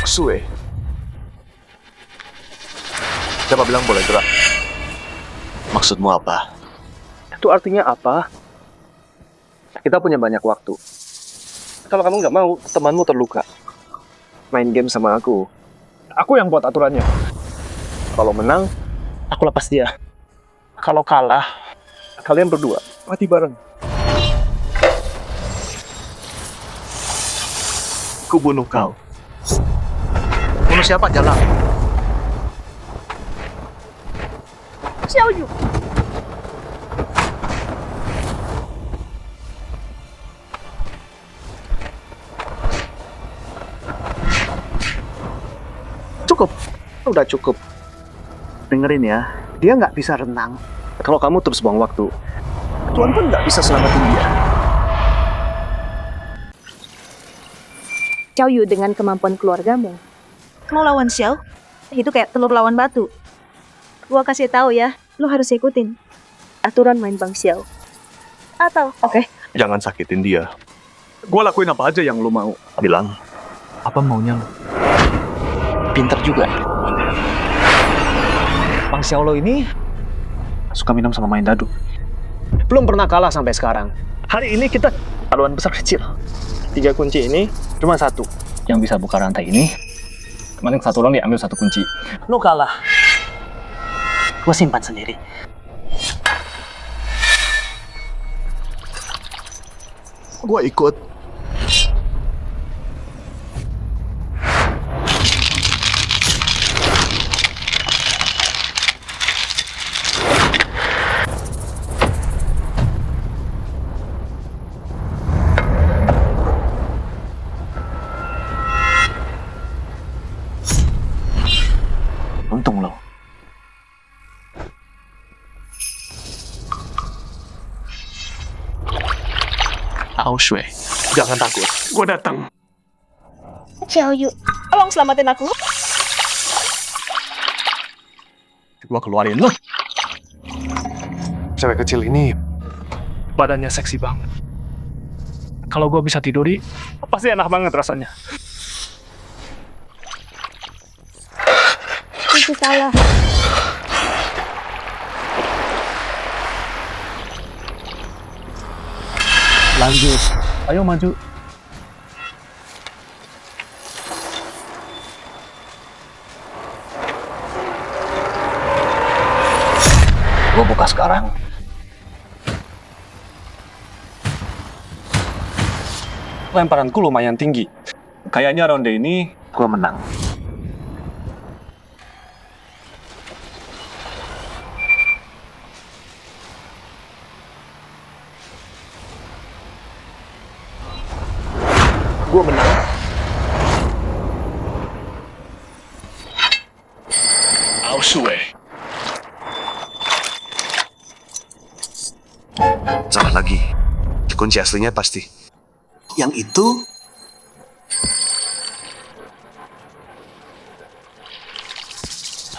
Aksue. Siapa bilang boleh gerak? Maksudmu apa? Itu artinya apa? Kita punya banyak waktu. Kalau kamu nggak mau, temanmu terluka. Main game sama aku. Aku yang buat aturannya. Kalau menang, aku lepas dia. Kalau kalah, kalian berdua mati bareng. Ku bunuh kau. Bunuh siapa? Jalan. Xiao Yu. Cukup. Udah cukup. Dengerin ya, dia nggak bisa renang. Kalau kamu terus buang waktu, Tuan pun nggak bisa selamatin dia. Xiao Yu dengan kemampuan keluargamu mau lawan Xiao, itu kayak telur lawan batu. Gua kasih tahu ya, lo harus ikutin aturan main Bang Xiao. Atau, oke. Jangan sakitin dia. Gue lakuin apa aja yang lu mau. Bilang, apa maunya lu? Pinter juga. Bang Xiao lo ini suka minum sama main dadu. Belum pernah kalah sampai sekarang. Hari ini kita taruhan besar kecil. 3 kunci ini cuma 1. Yang bisa buka rantai ini, kemarin 1 orang diambil 1 kunci. Lo kalah. Gue simpan sendiri. Gua ikut. Untung lo. Aoshui, jangan takut. Gua datang. Xiao Yu, tolong selamatin aku. Gua keluarin lo. Cewek kecil ini badannya seksi banget. Kalau gue bisa tiduri, pasti enak banget rasanya. Itu salah. Lanjut. Ayo maju. Gue buka sekarang. Lemparanku lumayan tinggi. Kayaknya ronde ini gue menang. Gue menang. Aoshui. Salah lagi. Kunci aslinya pasti. Yang itu?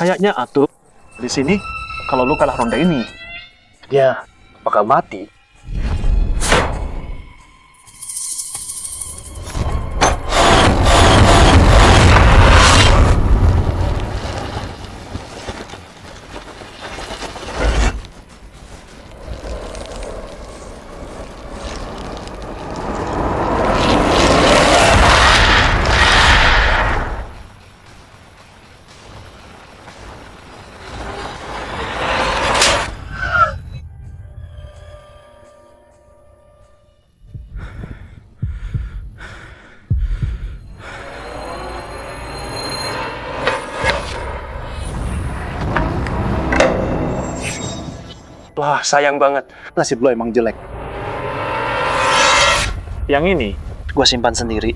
Kayaknya Atu di sini kalau lu kalah ronde ini, dia bakal mati. Wah, sayang banget. Nasib lo emang jelek. Yang ini, gue simpan sendiri.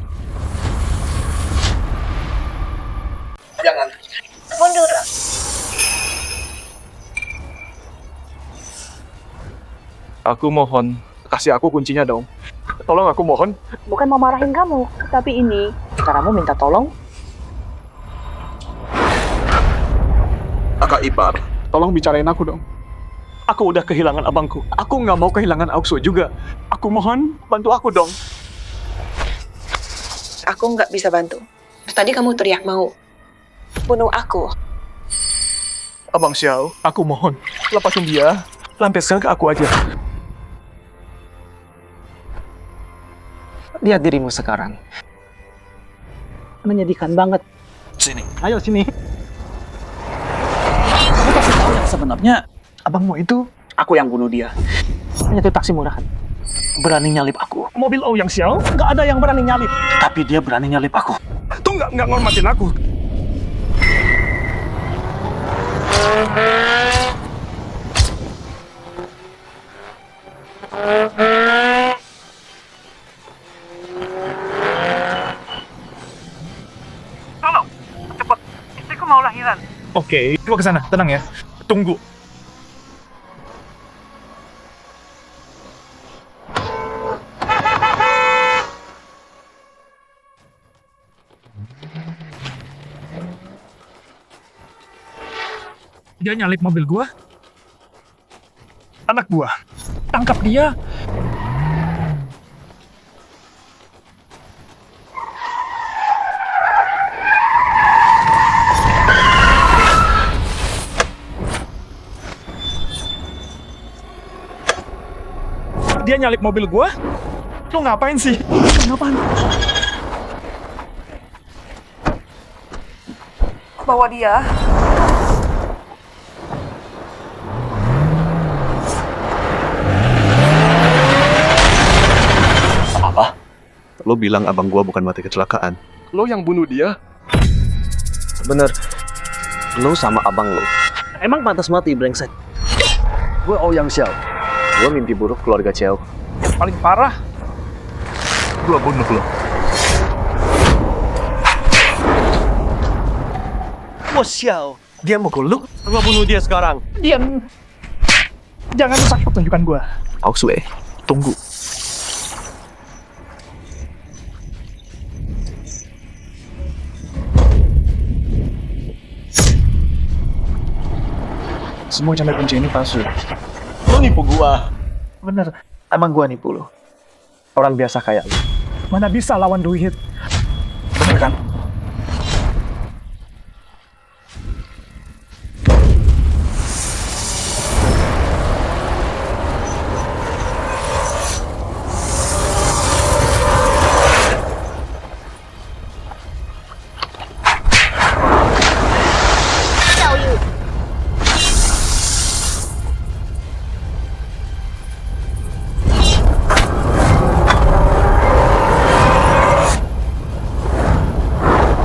Jangan. Mundur. Aku mohon, kasih aku kuncinya dong. Tolong aku mohon. Bukan mau marahin kamu, tapi ini caramu minta tolong. Kakak ipar. Tolong bicarain aku dong. Aku udah kehilangan abangku. Aku nggak mau kehilangan Aoksu juga. Aku mohon, bantu aku dong. Aku nggak bisa bantu. Tadi kamu teriak mau bunuh aku. Abang Xiao, aku mohon, lepasin dia. Lampiaskan ke aku aja. Lihat dirimu sekarang. Menyedihkan banget. Sini. Ayo sini. Kamu pasti tahu yang sebenarnya. Abangmu itu, aku yang bunuh dia. Hanya itu taksi murahan. Berani nyalip aku. Mobil Ouyang Xiao, nggak ada yang berani nyalip. Tapi dia berani nyalip aku. Tuh nggak ngormatin aku. Tolong, cepat. Istriku mau lahiran. Oke, coba ke sana. Tenang ya. Tunggu. Dia nyalip mobil gua. Anak gua. Tangkap dia. Dia nyalip mobil gua. Lu ngapain sih? Ngapain? Bawa dia. Apa? Lo bilang abang gua bukan mati kecelakaan. Lo yang bunuh dia? Bener, lo sama abang lo. Emang pantas mati, brengsek. Gue Ouyang Xiao. Gue mimpi buruk keluarga Xiao. Yang paling parah, gua bunuh lo. Bos Xiao, dia mukul lu. Gua bunuh dia sekarang. Diam. Jangan rusak pertunjukan gua. Aoxue, tunggu. Semua canda kunci ini palsu. Lu nipu gua. Bener, emang gua nipu lo. Orang biasa kayak lu. Mana bisa lawan duit? Bener kan?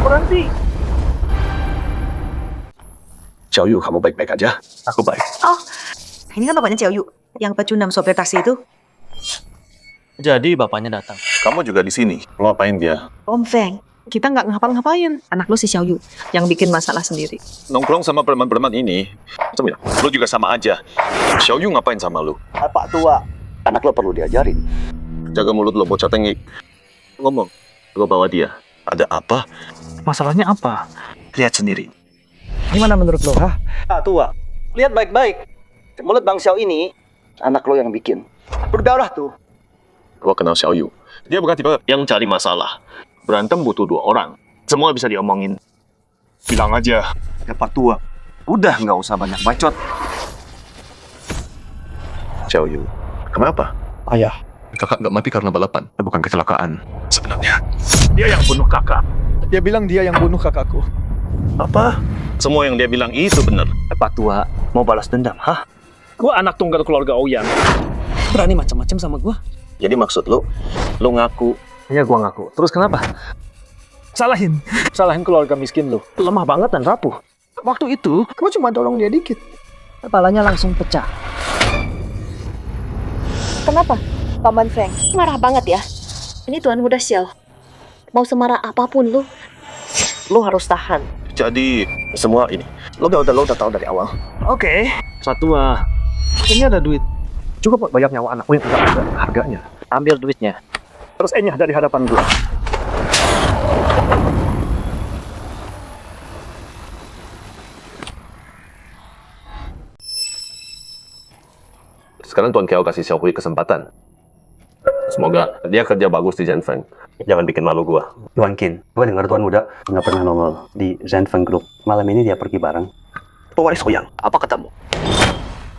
Berhenti. Xiao Yu, kamu baik-baik aja? Aku baik. Oh, ini kan bapaknya Xiao Yu, yang pecundang sopir taksi itu. Jadi bapaknya datang. Kamu juga di sini. Lo ngapain dia? Om Feng, kita nggak ngapa-ngapain. Anak lu si Xiao Yu, yang bikin masalah sendiri. Nongkrong sama preman-preman ini, macam ya? Lu juga sama aja. Xiao Yu ngapain sama lu? Pak tua, anak lo perlu diajarin. Jaga mulut lo, bocah tengik. Ngomong, lo bawa dia. Ada apa? Masalahnya apa? Lihat sendiri. Gimana menurut lo, ha? Pak tua, lihat baik-baik. Mulut Bang Xiao ini, anak lo yang bikin. Berdarah tuh. Gua kenal Xiao Yu. Dia bukan tipe yang cari masalah. Berantem butuh 2 orang. Semua bisa diomongin. Bilang aja. Ya Pak tua, udah nggak usah banyak bacot. Xiao Yu, kenapa? Ayah, Kakak nggak mati karena balapan. Bukan kecelakaan. Sebenarnya. dia yang bunuh kakak. Dia bilang dia yang bunuh kakakku. Apa? Semua yang dia bilang itu benar. Pak tua, mau balas dendam, hah? Gua anak tunggal keluarga Ouyang. Berani macam-macam sama gua? Jadi maksud lu ngaku. Ya gua ngaku. Terus kenapa? Salahin keluarga miskin lu. Lemah banget dan rapuh. Waktu itu, gua cuma dorong dia dikit. Kepalanya langsung pecah. Kenapa, Paman Feng? Marah banget ya? Ini Tuan Muda Xiao. Mau semarah apapun lu harus tahan. Jadi semua ini Lo udah tahu dari awal. Oke. Satua, ini ada duit. Cukup buat bayar nyawa anakku yang tidak ada harganya. Ambil duitnya. Terus enyah dari hadapan gua. Sekarang Tuan Kiao kasih Xiao Hui kesempatan. Semoga dia kerja bagus di Zhenfeng. Jangan bikin malu gua. Tuan Kin, gue dengar Tuan Muda nggak pernah nongol di Zenfeng Group. Malam ini dia pergi bareng. Pewaris Oyang, apa katamu?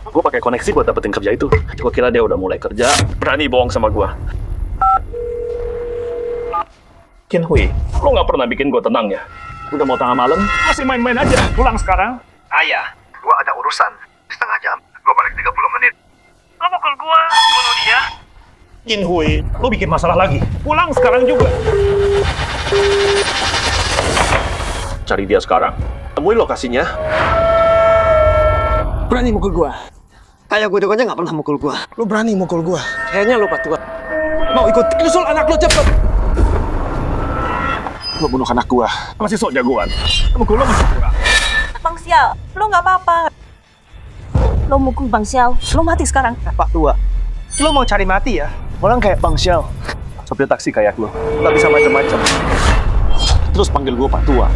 Gue pakai koneksi buat dapetin kerja itu. Gue kira dia udah mulai kerja, berani bohong sama gue. Kin Hui, lo nggak pernah bikin gue tenang ya? Udah mau tengah malam, masih main-main aja. Pulang sekarang. Ayah, gua ada urusan. Setengah jam. Gua balik 30 menit. Lo pukul gua, bunuh dia. Kin Hui, lo bikin masalah lagi. Pulang sekarang juga. Cari dia sekarang. Temuin lokasinya. Berani mukul gua. Kayak gue aja nggak pernah mukul gua. Lo berani mukul gua. Kayaknya lo Pak Tua. Mau ikut nyusul anak lo cepet. Lo bunuh anak gua. Masih sok jagoan. Mukul lo masih kurang. Bang Xiao, lo nggak apa-apa. Lo mukul Bang Xiao, lo mati sekarang. Pak Tua, lo mau cari mati ya? Orang kayak Bang Xiao. Sopir taksi kayak lo. Nggak bisa macam-macam. Terus panggil gua Pak Tua.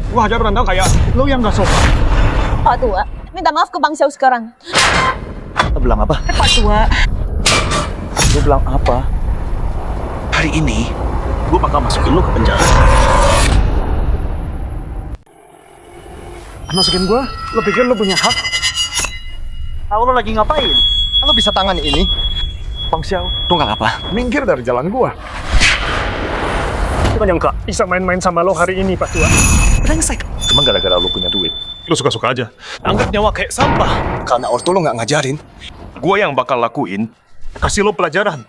Gua hajar randang kayak lo yang nggak sopan. Pak Tua, minta maaf ke Bang Xiao sekarang. Lo bilang apa? Pak Tua. Lo bilang apa? Hari ini, gua bakal masukin lo ke penjara. Masukin gua? Lo pikir lo punya hak? Tahu lo lagi ngapain? Lo bisa tangan ini? Bang Xiao, Lo nggak apa? minggir dari jalan gua. Gua nyangka bisa main-main sama lo hari ini, Pak Tua. Brengsek. Cuma gara-gara lo punya duit. Lo suka-suka aja. Anggap nyawa kayak sampah. Karena ortu lo nggak ngajarin. Gue yang bakal lakuin, kasih lo pelajaran.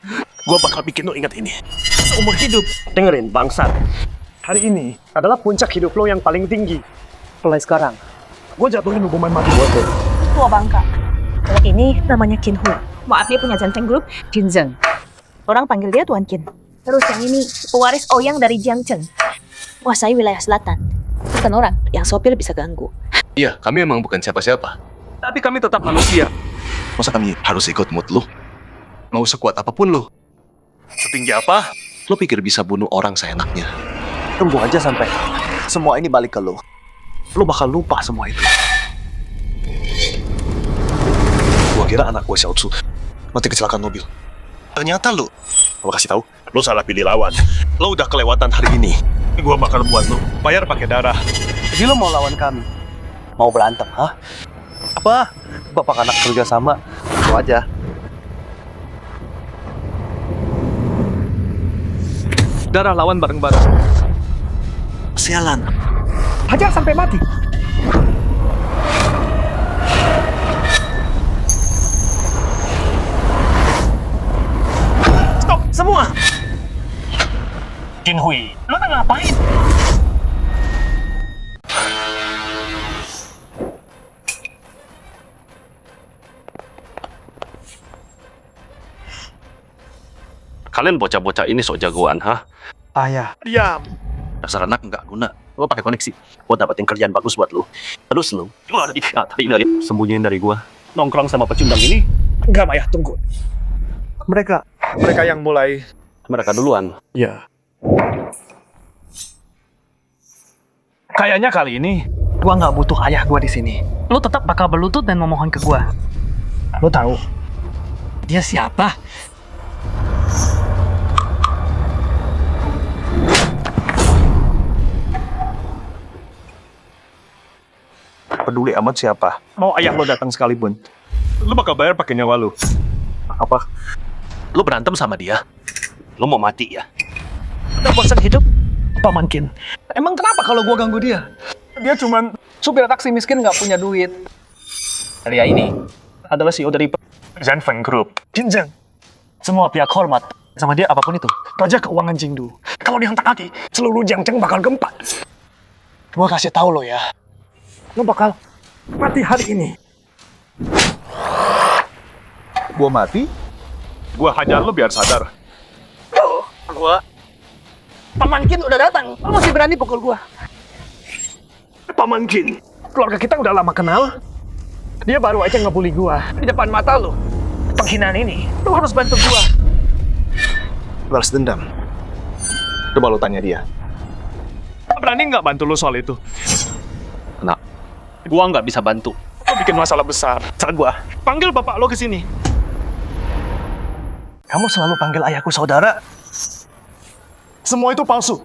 Gue bakal bikin lo ingat ini seumur hidup. Dengerin, bangsat. Hari ini adalah puncak hidup lo yang paling tinggi. Mulai sekarang, gue jatuhin hukuman mati buat lo. Tua bangka. Kalau ini namanya Kin Hui. Maaf dia punya Zenfeng Group, Jin Zheng. Orang panggil dia Tuan Kin. Terus yang ini pewaris Ouyang dari Jiangcheng. Menguasai wilayah selatan. Bukan orang yang sopir bisa ganggu. Iya, kami emang bukan siapa-siapa. Tapi kami tetap manusia. Masa kami harus ikut mood lo? Mau sekuat apapun lo. Setinggi apa? Lo pikir bisa bunuh orang seenaknya? Tunggu aja sampai semua ini balik ke lo. Lo bakal lupa semua itu. Gua kira anak gue Xiao Tzu mati kecelakaan mobil. Ternyata lo, gua kasih tahu, Lo salah pilih lawan. lo udah kelewatan hari ini. Gue bakal buat lo bayar pakai darah. Jadi lo mau lawan kami? Mau berantem, hah? Apa? Bapak anak kerja sama. Itu aja. Darah lawan bareng-bareng. Sialan. Hajar sampai mati. Stop, semua! Jin Hui, lo udah ngapain? Kalian bocah-bocah ini sok jagoan, ha? Ayah. Diam. Dasar anak nggak guna. Lo pakai koneksi. Gue dapetin kerjaan bagus buat lo. Terus lo, sembunyiin dari gua. Nongkrong sama pecundang ini? Enggak, Maya, tunggu. Mereka yang mulai. Mereka duluan. Ya. Kayaknya kali ini Gua nggak butuh ayah gua di sini. Lo tetap bakal berlutut dan memohon ke gua. Lo tahu? Dia siapa? peduli amat siapa. Mau ayah lo datang sekalipun. Lo bakal bayar pakai nyawa lo. Apa? Lo berantem sama dia? Lo mau mati ya? Udah bosan hidup? Paman Kin. Emang kenapa kalau gua ganggu dia? Dia cuman supir taksi miskin nggak punya duit. Dia ini adalah CEO dari Zenfeng Group. Jin Zheng. Semua pihak hormat sama dia apapun itu. Raja keuangan Jingdu. Kalau dihantar lagi, seluruh Jiangcheng bakal gempa. Gua kasih tahu lo ya. Lo bakal mati hari ini. Gua mati, gua hajar lo biar sadar. Gua Paman Kin udah datang. Lo masih berani pukul gua? Paman Kin, keluarga kita udah lama kenal. Dia baru aja ngebully gua di depan mata lo. Penghinaan ini, lo harus bantu gua. Balas dendam. Coba lo tanya dia. Berani nggak bantu lo soal itu? Nah, gua nggak bisa bantu. Lo bikin masalah besar. Saat gua panggil bapak lo ke sini. Kamu selalu panggil ayahku saudara. Semua itu palsu.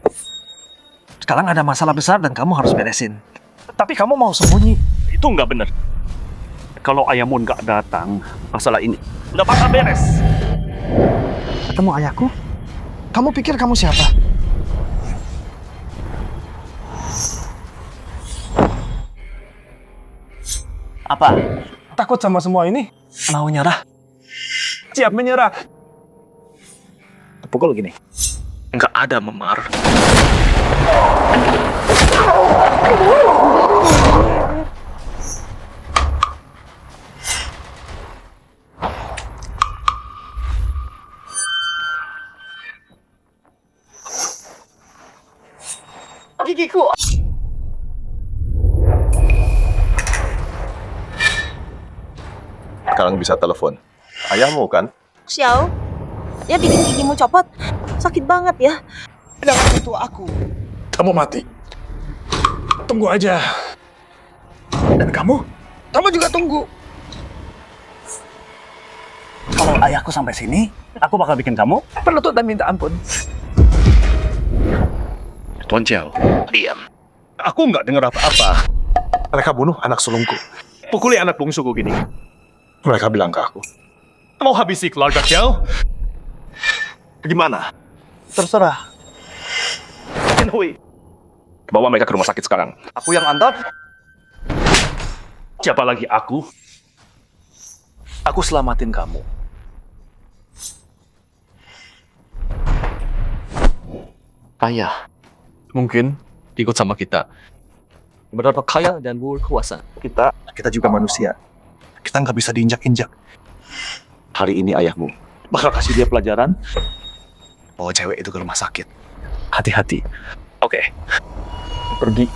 Sekarang ada masalah besar dan kamu harus beresin. Tapi kamu mau sembunyi. Itu nggak benar. Kalau ayahmu nggak datang, masalah ini nggak bakal beres. Ketemu ayahku? Kamu pikir kamu siapa? Apa? Takut sama semua ini? Mau nyerah? Siap menyerah. Pukul gini. Nggak ada memar. Gigiku. Sekarang bisa telepon. Ayahmu kan? Xiao, dia bikin gigimu copot. Sakit banget ya. Jangan sentuh aku. Kamu mati. Tunggu aja. Dan kamu? Kamu juga tunggu. Kalau ayahku sampai sini, aku bakal bikin kamu Berlutut dan minta ampun. Tuan Chiao, diam. Aku nggak dengar apa-apa. Mereka bunuh anak sulungku. Pukuli anak bungsuku gini. Mereka bilang ke aku. Mau habisi keluarga Chiao? Gimana? terserah. Hui. Bawa mereka ke rumah sakit sekarang. Aku yang antar. Siapa lagi aku? Aku selamatin kamu. Kaya. Mungkin ikut sama kita. Berapa kaya dan berkuasa. Kita juga manusia. Kita nggak bisa diinjak-injak. Hari ini ayahmu bakal kasih dia pelajaran. Bawa cewek itu ke rumah sakit. Hati-hati. Oke. Pergi.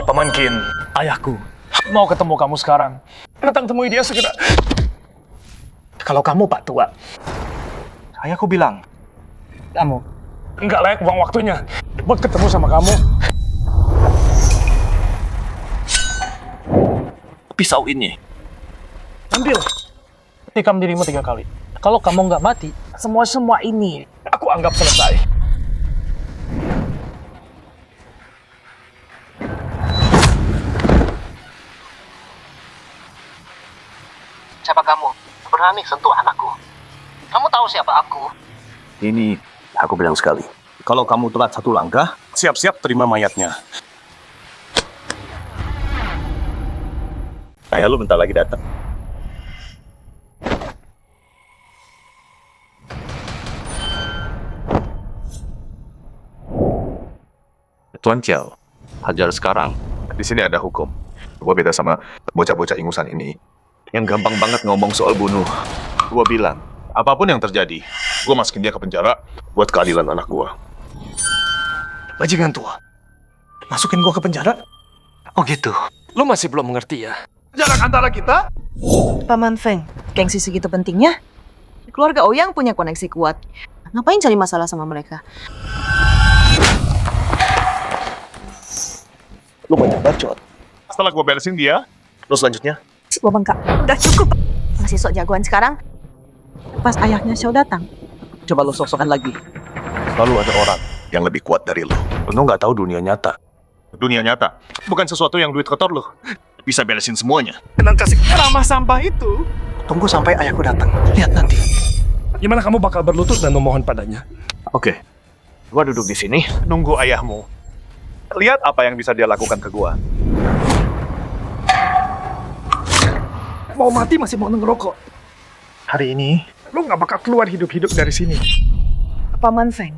Paman Qin, Ayahku. mau ketemu kamu sekarang. Datang temui dia segera. Kalau kamu Pak Tua, Ayahku bilang. Kamu. nggak layak buang waktunya buat ketemu sama kamu. Pisau ini. Ambil. Tikam dirimu 3 kali. Kalau kamu nggak mati, semua ini aku anggap selesai. Siapa kamu? Berani sentuh anakku. Kamu tahu siapa aku? Ini aku bilang sekali. Kalau kamu telat 1 langkah, siap-siap terima mayatnya. Ayah lu bentar lagi datang. Tuan Chiao, hajar sekarang. Di sini ada hukum. Gua beda sama bocah-bocah ingusan ini yang gampang banget ngomong soal bunuh. Gua bilang, apapun yang terjadi, gua masukin dia ke penjara buat keadilan anak gua. Bajingan tua. Masukin gua ke penjara? Oh gitu. Lu masih belum mengerti ya? Jarak antara kita? Paman Feng, gengsi segitu pentingnya? Keluarga Ouyang punya koneksi kuat. Ngapain cari masalah sama mereka? Lu banyak bacot. Setelah gua beresin dia, lu selanjutnya? Gua bengkak. Udah cukup. Masih sok jagoan sekarang. Pas ayahnya Xiao datang. Coba lu sok-sokan lagi. Selalu ada orang yang lebih kuat dari lu. Lu nggak tahu dunia nyata. Dunia nyata bukan sesuatu yang duit kotor lu bisa beresin semuanya. Dan kasih ramah sampah itu. Tunggu sampai ayahku datang. Lihat nanti. Gimana kamu bakal berlutut dan memohon padanya? Oke, gua duduk di sini nunggu ayahmu. Lihat apa yang bisa dia lakukan ke gua. Mau mati masih mau ngerokok. Hari ini. Lu nggak bakal keluar hidup-hidup dari sini. Paman Feng,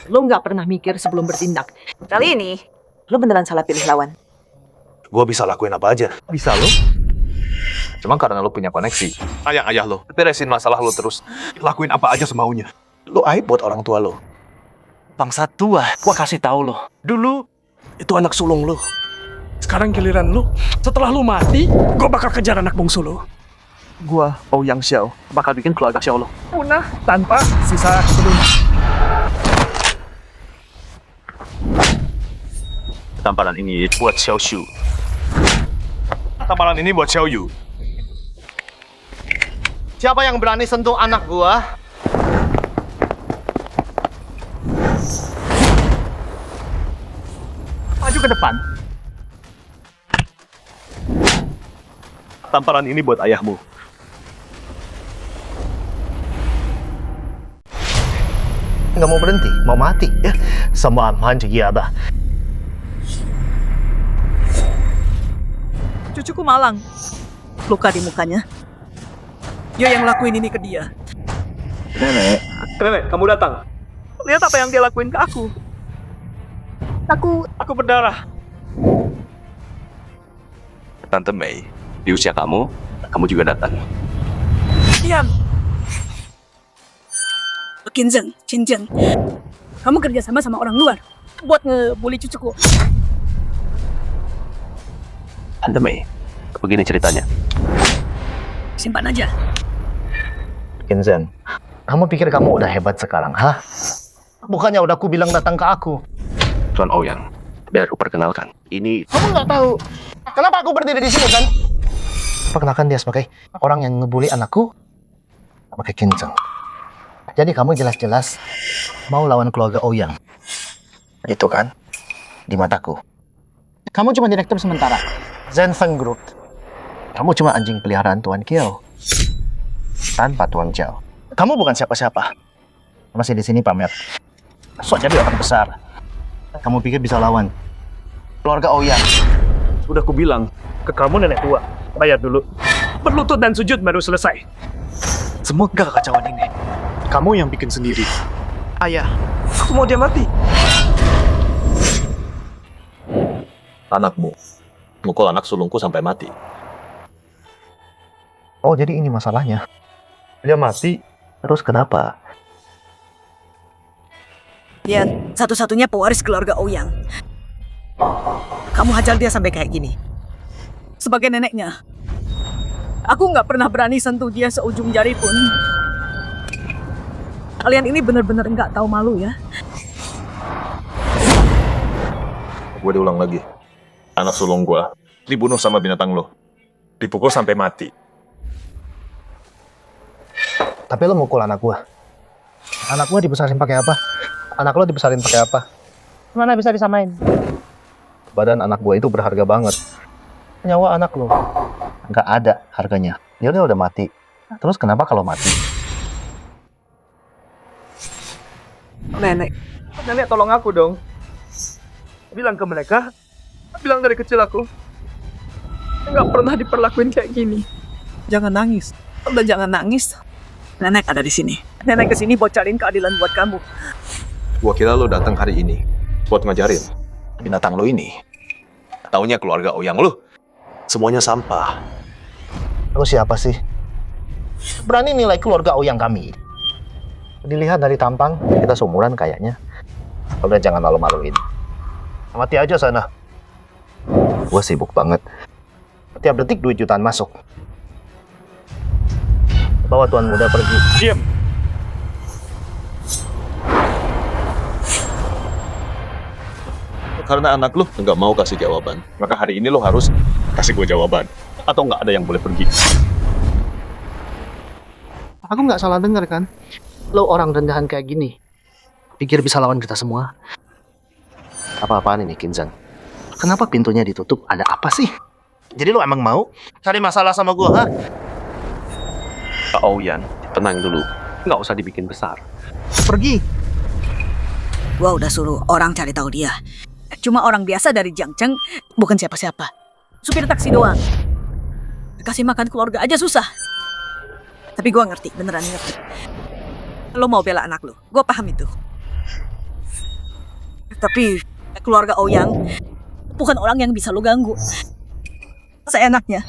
lu nggak pernah mikir sebelum bertindak. Kali ini, lu beneran salah pilih lawan. Gua bisa lakuin apa aja. Bisa lu? Cuma karena lu punya koneksi. Ayah lu, beresin masalah lu terus. Lakuin apa aja semaunya. Lu aib buat orang tua lu. Bangsa tua. Gua kasih tahu lo. Dulu itu anak sulung lu. Sekarang giliran lu. Setelah lu mati, gua bakal kejar anak bungsu lu. Gua Ouyang Xiao bakal bikin keluarga Xiao lo. Punah tanpa sisa keturunan. Tamparan ini buat Xiao Shu. Tamparan ini buat Xiao Yu. Siapa yang berani sentuh anak gua? ke depan. Tamparan ini buat ayahmu. Nggak mau berhenti, mau mati ya. Sama aman juga bah. Cucuku malang. Luka di mukanya. Dia yang lakuin ini ke dia. Nenek, kamu datang. Lihat apa yang dia lakuin ke aku. Aku berdarah. Tante Mei, di usia kamu juga datang. Diam. Kinzeng, Cinjeng. Kamu kerja sama orang luar buat ngebully cucuku. Tante Mei, begini ceritanya. Simpan aja. Kinzen, kamu pikir kamu udah hebat sekarang, hah? Bukannya udah aku bilang datang ke aku. Tuan Ouyang, biar aku perkenalkan. Ini Kamu nggak tahu kenapa aku berdiri di sini kan? Perkenalkan dia sebagai orang yang ngebully anakku, pakai Kinzeng. Jadi kamu jelas-jelas mau lawan keluarga Ouyang. Itu kan? Di mataku. Kamu cuma direktur sementara. Zenfeng Group. Kamu cuma anjing peliharaan Tuan Kiao. Tanpa Tuan Zhao. Kamu bukan siapa-siapa. Masih di sini pamer. Sok jadi orang besar. Kamu pikir bisa lawan keluarga Ouyang? Udah aku bilang ke kamu nenek tua. Bayar dulu. Berlutut dan sujud baru selesai. Semoga kekacauan ini kamu yang bikin sendiri. Ayah, Aku mau dia mati. Anakmu mukul anak sulungku sampai mati. oh jadi ini masalahnya. Dia mati. Terus kenapa? Dia satu-satunya pewaris keluarga Ouyang. Kamu hajar dia sampai kayak gini. Sebagai neneknya, aku nggak pernah berani sentuh dia seujung jari pun. Kalian ini benar-benar nggak tahu malu ya. Gue diulang lagi. Anak sulung gue dibunuh sama binatang lo. Dipukul sampai mati. Tapi lo mukul anak gua. Anak gua dibesarin pakai apa? Anak lo dibesarin pakai apa? Mana bisa disamain? Badan anak gua itu berharga banget. Nyawa anak lo nggak ada harganya. Dia udah mati. Terus kenapa kalau mati? Nenek, Nenek tolong aku dong. Bilang ke mereka, bilang dari kecil aku nggak pernah diperlakuin kayak gini. jangan nangis. Udah jangan nangis. Nenek ada di sini. Nenek kesini buat cariin keadilan buat kamu. Gua kira lo datang hari ini buat ngajarin binatang lo ini. Taunya keluarga Ouyang lo. Semuanya sampah. Lo siapa sih? Berani nilai keluarga Ouyang kami. Dilihat dari tampang, kita seumuran kayaknya. Udah jangan malu-maluin. Mati aja sana. Gue sibuk banget. Tiap detik duit jutaan masuk. Bawa tuan muda pergi. Diam. Karena anak lo nggak mau kasih jawaban. Maka hari ini lo harus kasih gue jawaban. Atau nggak ada yang boleh pergi. Aku nggak salah dengar kan? Lo orang rendahan kayak gini. Pikir bisa lawan kita semua? Apa-apaan ini, Kinzeng? Kenapa pintunya ditutup? Ada apa sih? Jadi lo emang mau cari masalah sama gua, ha? Pak Ouyang, tenang dulu. Nggak usah dibikin besar. Pergi. Gua udah suruh orang cari tahu dia. Cuma orang biasa dari Jiangcheng, bukan siapa-siapa. Supir taksi doang. Kasih makan keluarga aja susah. Tapi gua ngerti, beneran ngerti. Lo mau bela anak lo, gua paham itu. Tapi keluarga Ouyang bukan orang yang bisa lo ganggu. Seenaknya.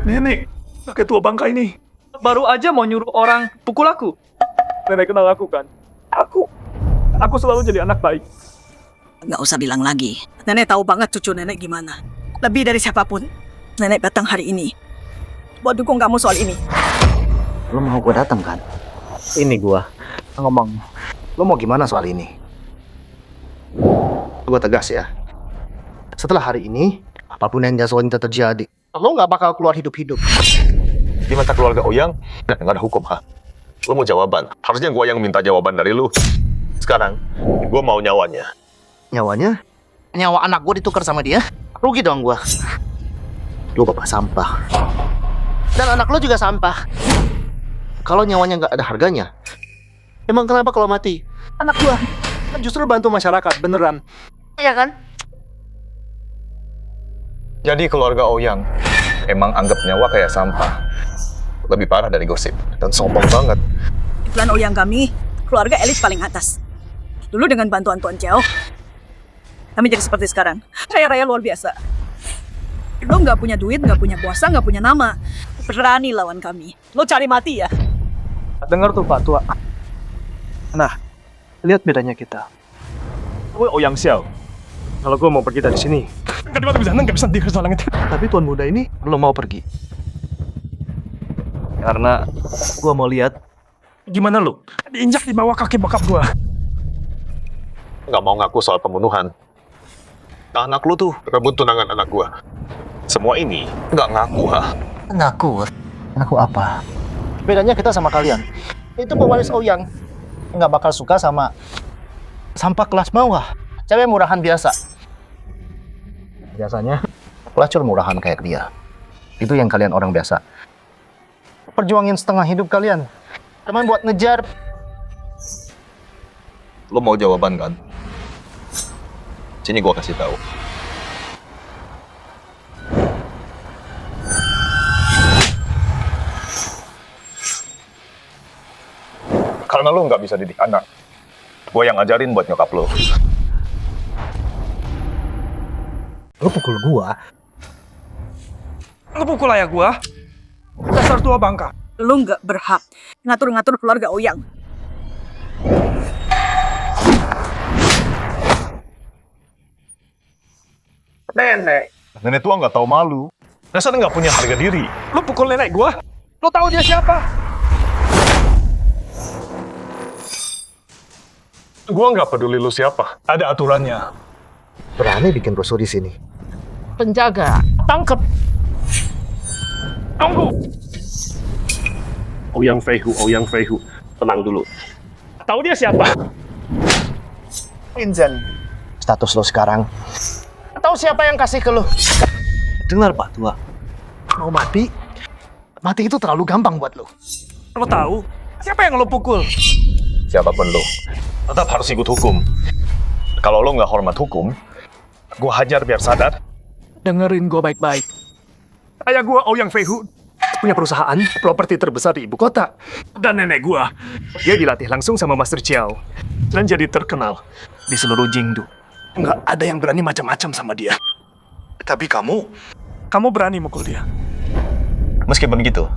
Nenek, kakek tua bangka ini baru aja mau nyuruh orang pukul aku. Nenek kenal aku kan? Aku selalu jadi anak baik. Nggak usah bilang lagi. Nenek tahu banget cucu nenek gimana. Lebih dari siapapun, nenek datang hari ini buat dukung kamu soal ini. Lo mau gua datang kan? Ini gua ngomong. Lo mau gimana soal ini? Gua tegas ya. Setelah hari ini, apapun yang jasa terjadi, lo nggak bakal keluar hidup-hidup. Di mata keluarga Ouyang, nggak ada hukum, ha? Lo mau jawaban. Harusnya gue yang minta jawaban dari lo. Sekarang, gue mau nyawanya. Nyawanya? nyawa anak gue ditukar sama dia, rugi dong gue. Lu bapak sampah. Dan anak lu juga sampah. Kalau nyawanya nggak ada harganya, emang kenapa kalau mati? Anak gua kan justru bantu masyarakat, beneran. Iya kan? Jadi keluarga Ouyang emang anggap nyawa kayak sampah. Lebih parah dari gosip. Dan sombong banget. Di klan Ouyang kami, keluarga elit paling atas. Dulu dengan bantuan Tuan Chiao, kami jadi seperti sekarang. Raya-raya luar biasa. Lo nggak punya duit, nggak punya kuasa, nggak punya nama. Berani lawan kami. Lo cari mati ya? Dengar tuh Pak Tua. Nah, lihat bedanya kita. Gue Ouyang Xiao. Kalau gue mau pergi dari sini, nggak bisa langit. Tapi Tuan Muda ini belum mau pergi. Karena gue mau lihat gimana lu diinjak di bawah kaki bokap gue. Nggak mau ngaku soal pembunuhan. Anak lu tuh rebut tunangan anak gua. Semua ini nggak ngaku, ha? Ngaku? Ngaku apa? Bedanya kita sama kalian. Itu pewaris Ouyang. Nggak bakal suka sama sampah kelas bawah. Cewek murahan biasa. Biasanya pelacur murahan kayak dia. Itu yang kalian orang biasa. Perjuangin setengah hidup kalian. Cuman buat ngejar. Lo mau jawaban kan? Sini gua kasih tahu. Karena lo nggak bisa didik anak, gua yang ngajarin buat nyokap lo. Lu pukul gua? Lu pukul ayah gua? Dasar tua bangka. Lo nggak berhak ngatur-ngatur keluarga Ouyang. Nenek tua nggak tahu malu. Rasanya nggak punya harga diri. Lu pukul nenek gua? Lu tahu dia siapa? Gua nggak peduli lu siapa. Ada aturannya. Berani bikin rusuh di sini. Penjaga, tangkep. Tunggu! Ouyang Feihu. Tenang dulu. Tahu dia siapa? Inzen. Status lo sekarang. Tahu siapa yang kasih ke lo? Dengar Pak Tua. Mau mati? Mati itu terlalu gampang buat lo. Lo tahu? Siapa yang lo pukul? Siapapun lo, tetap harus ikut hukum. Kalau lo nggak hormat hukum, gua hajar biar sadar. Dengerin gue baik-baik. Ayah gue Ouyang Feihu punya perusahaan properti terbesar di ibu kota. Dan nenek gue, dia dilatih langsung sama Master Chiao. Dan jadi terkenal di seluruh Jingdu. Nggak ada yang berani macam-macam sama dia. Tapi kamu berani mukul dia. Meskipun begitu,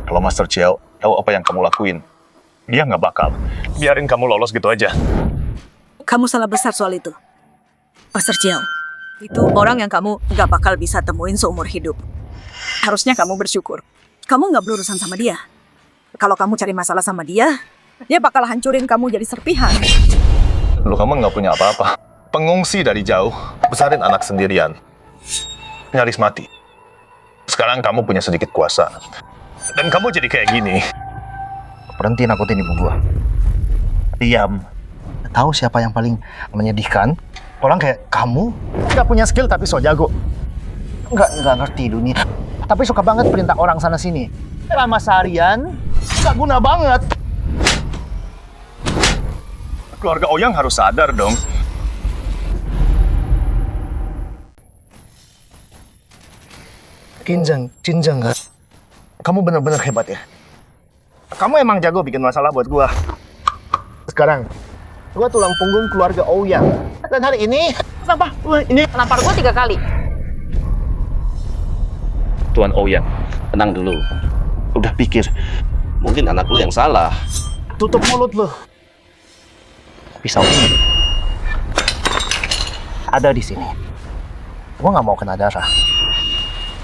kalau Master Chiao tahu apa yang kamu lakuin, dia nggak bakal biarin kamu lolos gitu aja. Kamu salah besar soal itu. Master Chiao, itu orang yang kamu nggak bakal bisa temuin seumur hidup. Harusnya kamu bersyukur. Kamu nggak berurusan sama dia. Kalau kamu cari masalah sama dia, dia bakal hancurin kamu jadi serpihan. Lu kamu nggak punya apa-apa. Pengungsi dari jauh, besarin anak sendirian. Nyaris mati. Sekarang kamu punya sedikit kuasa. Dan kamu jadi kayak gini. Berhenti nakutin ibu gua. Diam. Tahu siapa yang paling menyedihkan? Orang kayak kamu nggak punya skill tapi so jago. Nggak ngerti dunia. Tapi suka banget perintah orang sana sini. Lama seharian nggak guna banget. Keluarga Ouyang harus sadar dong. Cinjang nggak? Kamu bener-bener hebat ya. Kamu emang jago bikin masalah buat gua. Sekarang, gua tulang punggung keluarga Ouyang. Dan hari ini, kenapa? Ini Nampar gue 3 kali. Tuan Ouyang, tenang dulu. Udah pikir, mungkin anak lu yang salah. tutup mulut lu. Pisau ini ada di sini. Gua nggak mau kena darah.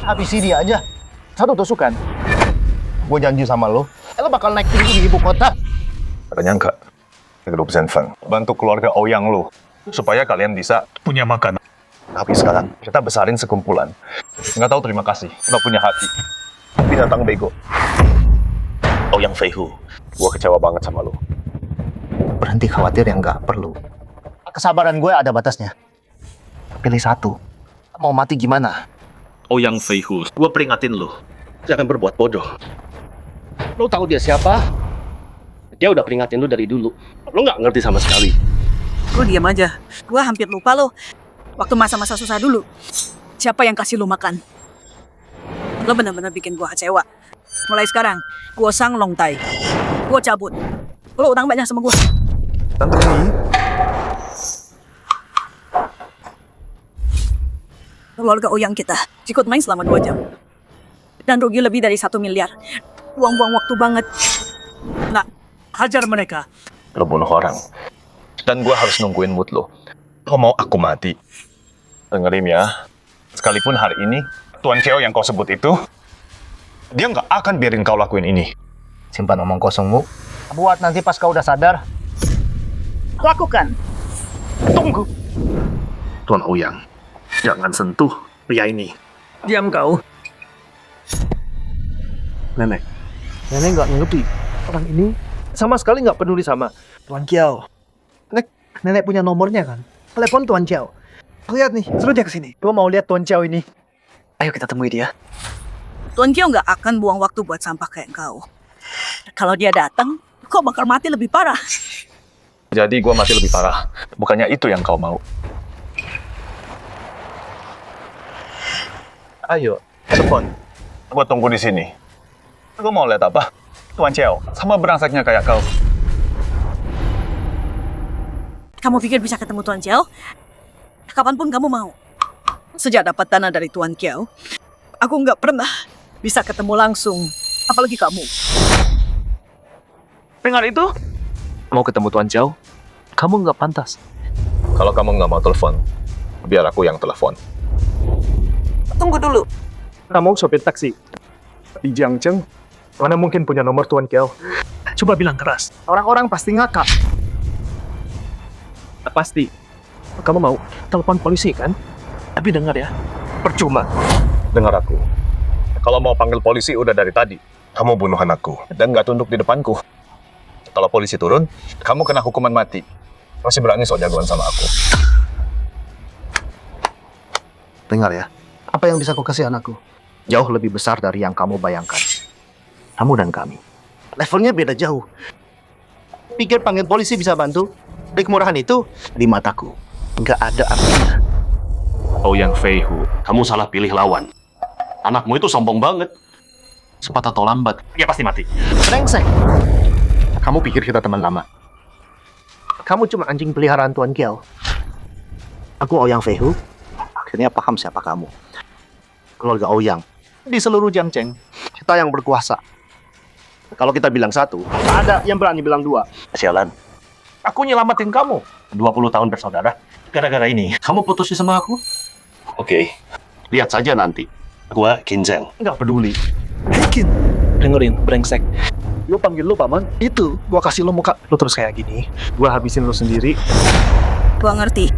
Habisi dia aja. Satu tusukan. Gue janji sama lo bakal naik tinggi di ibu kota. Ada nyangka. Grup Zenfeng bantu keluarga Ouyang lo supaya kalian bisa punya makan. Tapi sekarang kita besarin sekumpulan. Nggak tahu terima kasih. Nggak punya hati. Binatang bego. Ouyang Feihu. Gue kecewa banget sama lo. Berhenti khawatir yang nggak perlu. Kesabaran gue ada batasnya. Pilih satu. Mau mati gimana? Ouyang Feihu, gue peringatin lu. Jangan berbuat bodoh. Lo tahu dia siapa? Dia udah peringatin lu dari dulu. Lo nggak ngerti sama sekali. Lu diam aja. Gua hampir lupa lo. Waktu masa-masa susah dulu. Siapa yang kasih lu makan? Lo benar-benar bikin gua kecewa. Mulai sekarang, gua sang Long Tai. Gua cabut. Lo utang banyak sama gua. Tante ini, Keluarga Ouyang kita ikut main selama 2 jam. Dan rugi lebih dari 1 miliar. Buang-buang waktu banget. Nah, hajar mereka. Lo bunuh orang. Dan gue harus nungguin mood lo. Lo mau aku mati? Dengerin ya. Sekalipun hari ini, Tuan Cheo yang kau sebut itu, dia nggak akan biarin kau lakuin ini. Simpan omong kosongmu. Buat nanti pas kau udah sadar. Lakukan. Tunggu. Tuan Ouyang, jangan sentuh pria ini. Diam kau. Nenek nggak ngerti. Orang ini sama sekali nggak peduli sama Tuan Kiao. Nenek punya nomornya kan? Telepon Tuan Kiao. Lihat nih, suruh dia kesini. Gua mau lihat Tuan Kiao ini. Ayo kita temui dia. Tuan Kiao nggak akan buang waktu buat sampah kayak kau. Kalau dia datang, kau bakal mati lebih parah. Jadi gue mati lebih parah. Bukannya itu yang kau mau. Ayo, telepon. Gue tunggu di sini. Gue mau lihat apa? Tuan Cheo, sama berangsaknya kayak kau. Kamu pikir bisa ketemu Tuan Kiao? Kapanpun kamu mau. Sejak dapat tanah dari Tuan Kiao, aku nggak pernah bisa ketemu langsung. Apalagi kamu. Dengar itu? Mau ketemu Tuan Kiao? Kamu nggak pantas. Kalau kamu nggak mau telepon, biar aku yang telepon. Tunggu dulu. Kamu sopir taksi di Jiangcheng. Mana mungkin punya nomor Tuan Kiao? Coba bilang keras. Orang-orang pasti ngakak. Pasti. Kamu mau telepon polisi kan? Tapi dengar ya, percuma. Dengar aku. Kalau mau panggil polisi udah dari tadi. Kamu bunuh anakku dan nggak tunduk di depanku. Kalau polisi turun, kamu kena hukuman mati. Masih berani soal jagoan sama aku. Dengar ya. Apa yang bisa kau kasih anakku? Jauh lebih besar dari yang kamu bayangkan. Kamu dan kami. Levelnya beda jauh. Pikir panggil polisi bisa bantu? Dari kemurahan itu, di mataku, nggak ada artinya. Ouyang Feihu, kamu salah pilih lawan. Anakmu itu sombong banget. Cepat atau lambat, dia pasti mati. Brengsek. Kamu pikir kita teman lama? Kamu cuma anjing peliharaan Tuan Kiao. Aku Ouyang Feihu. Akhirnya paham siapa kamu. Keluarga Ouyang. Di seluruh Jiangcheng, kita yang berkuasa. Kalau kita bilang satu, ada yang berani bilang dua. Sialan. Aku nyelamatin kamu. 20 tahun bersaudara. Gara-gara ini, kamu putusin sama aku? Oke, lihat saja nanti. Gua Kinzeng. Nggak peduli. Bikin. Dengerin, brengsek. Gua panggil lu paman. Itu, gua kasih lu muka. Lu terus kayak gini, gua habisin lu sendiri. Gua ngerti.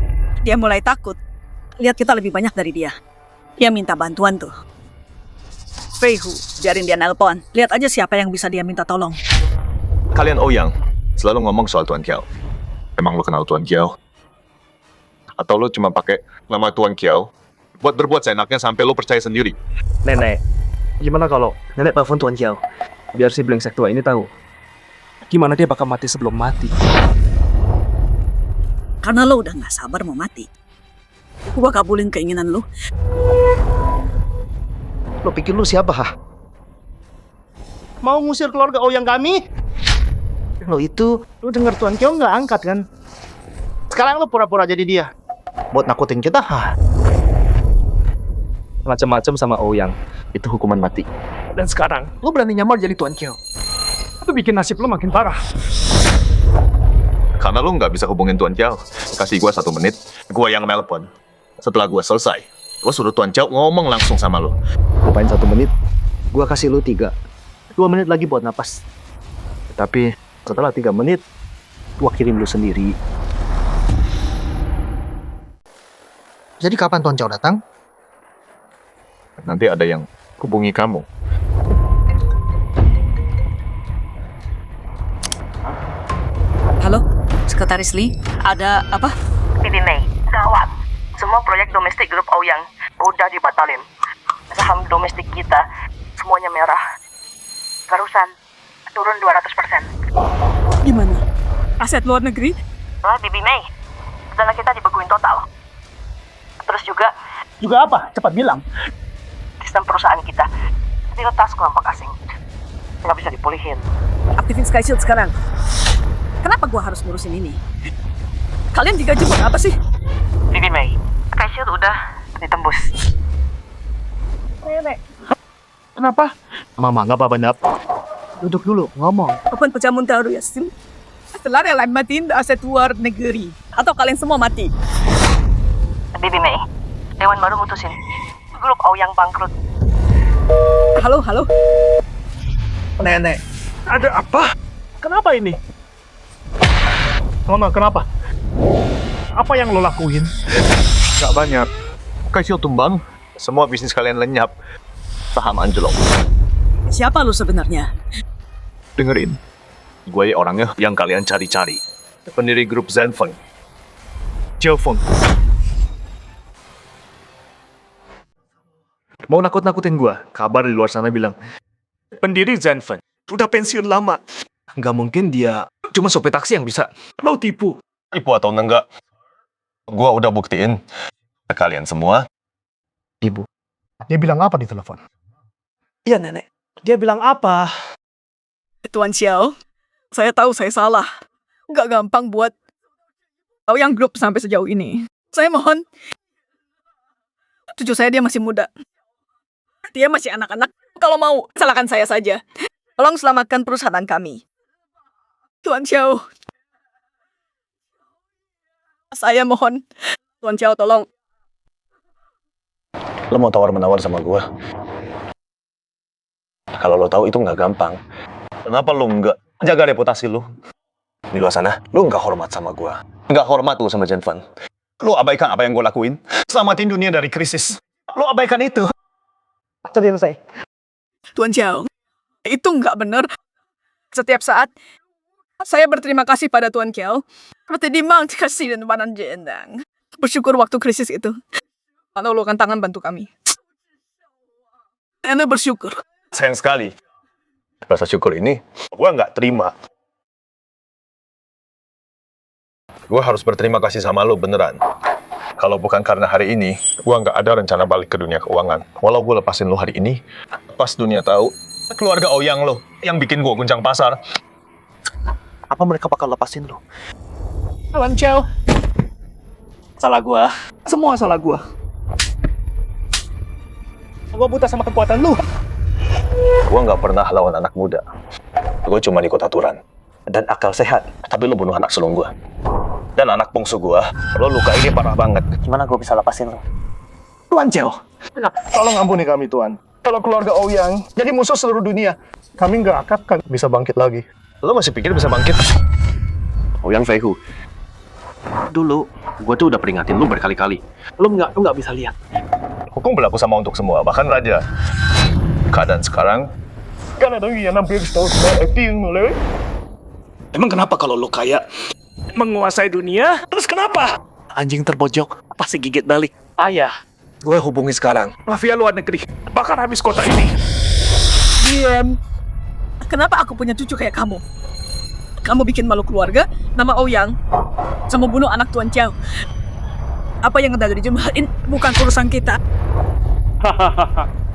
Dia mulai takut. Lihat kita lebih banyak dari dia. Dia minta bantuan tuh. Feihu, biarin dia nelpon. Lihat aja siapa yang bisa dia minta tolong. Kalian Ouyang selalu ngomong soal Tuan Kiao. Emang lu kenal Tuan Kiao? Atau lu cuma pakai nama Tuan Kiao buat berbuat seenaknya sampai lu percaya sendiri? Nenek, gimana kalau nenek telepon Tuan Kiao? Biar si brengsek tua ini tahu. Gimana dia bakal mati sebelum mati. Karena lo udah gak sabar mau mati. Gua kabulin keinginan lo. Lo pikir lu siapa, ha? Mau ngusir keluarga Ouyang kami? Lo itu, lu denger Tuan Kiao nggak angkat kan? Sekarang lu pura-pura jadi dia. Buat nakutin kita, ha? Macam-macam sama Ouyang. Itu hukuman mati. Dan sekarang, lu berani nyamar jadi Tuan Kiao. Itu bikin nasib lu makin parah. Karena lu nggak bisa hubungin Tuan Kiao. Kasih gua 1 menit, gua yang nelpon. Setelah gua selesai, gua suruh Tuan Kiao ngomong langsung sama lu. Lupain 1 menit, gua kasih lu 3. 2 menit lagi buat napas. Tapi setelah 3 menit, gua kirim lu sendiri. Jadi kapan Tuan Kiao datang? Nanti ada yang hubungi kamu. Halo, Sekretaris Lee, ada apa? Ini Mei, gawat. Semua proyek domestik grup Ouyang udah dibatalin. Saham domestik kita semuanya merah. Barusan turun 200%. Gimana? Aset luar negeri? Lah, Bibi Mei, dana kita dibekuin total. Terus juga Juga apa? Cepat bilang. sistem perusahaan kita diretas kelompok asing. Nggak bisa dipulihin. Aktifin Sky Shield sekarang. Kenapa gua harus ngurusin ini? Kalian digaji buat apa sih? Bibi Mei, Sky udah ditembus. Kenapa? Mama, nggak apa-apa, Nap. Duduk dulu, ngomong. Apaan pecamun taruh ya, Sim? Setelah rela matiin aset luar negeri. Atau kalian semua mati. Bibi Mei, Dewan baru mutusin grup Ouyang bangkrut. Halo, halo. Nenek, ada apa? Kenapa ini? Nona, kenapa? Apa yang lo lakuin? Nggak banyak. Kasih tumbang. Semua bisnis kalian lenyap. Saham anjlok. Siapa lu sebenarnya? Dengerin. Gue orangnya yang kalian cari-cari. Pendiri grup Zenfeng. Jiofeng. Mau nakut-nakutin gue? Kabar di luar sana bilang, pendiri Zenfeng udah pensiun lama. Nggak mungkin dia cuma sopir taksi yang bisa. Lo tipu. Tipu atau enggak? Gue udah buktiin ke kalian semua. Ibu. Dia bilang apa di telepon? Iya, Nenek. Dia bilang apa? Tuan Xiao, saya tahu saya salah. Nggak gampang buat tahu yang grup sampai sejauh ini. Saya mohon. Cucu saya dia masih muda. Dia masih anak-anak. Kalau mau, salahkan saya saja. Tolong selamatkan perusahaan kami. Tuan Xiao. Saya mohon. Tuan Xiao, tolong. Lo mau tawar-menawar sama gue? Kalau lo tahu itu nggak gampang. Kenapa lo nggak jaga reputasi lo? Di luar sana, lo nggak hormat sama gue. Nggak hormat lo sama Zenfeng. Lo abaikan apa yang gue lakuin. Selamatin dunia dari krisis. Lo abaikan itu. Selesai. Tuan Xiao, itu nggak benar. Setiap saat, saya berterima kasih pada Tuan Xiao. Seperti dimang dikasih dan panan jendang. Bersyukur waktu krisis itu. Anda ulurkan tangan bantu kami. Anda bersyukur. Sayang sekali. Rasa syukur ini, gue nggak terima. Gue harus berterima kasih sama lo beneran. Kalau bukan karena hari ini, gue nggak ada rencana balik ke dunia keuangan. Walau gue lepasin lo hari ini, pas dunia tahu, keluarga Ouyang lo yang bikin gue guncang pasar. Apa mereka bakal lepasin lo? Tuan Xiao. Salah gua. Semua salah gua. Gua buta sama kekuatan lu. Gue nggak pernah lawan anak muda. Gue cuma ikut aturan. Dan akal sehat. Tapi lo bunuh anak sulung gue. Dan anak bungsu gue, lo luka ini parah banget. Gimana gue bisa lepasin lo? Tuan Xiao. Tolong ampuni kami, Tuan. Kalau keluarga Ouyang jadi musuh seluruh dunia, kami nggak akan bisa bangkit lagi. Lo masih pikir bisa bangkit? Ouyang Feihu. Dulu, gue tuh udah peringatin lu berkali-kali. Lu nggak bisa lihat. Hukum berlaku sama untuk semua, bahkan raja. Keadaan sekarang, Emang kenapa kalau lo kaya menguasai dunia? Terus kenapa? Anjing terpojok, pasti gigit balik. Ayah, gue hubungi sekarang. mafia luar negeri bakar habis kota ini. Diam. Kenapa aku punya cucu kayak kamu? Kamu bikin malu keluarga, nama Ouyang, sama bunuh anak Tuan Xiao. Apa yang udah dijembatin bukan urusan kita.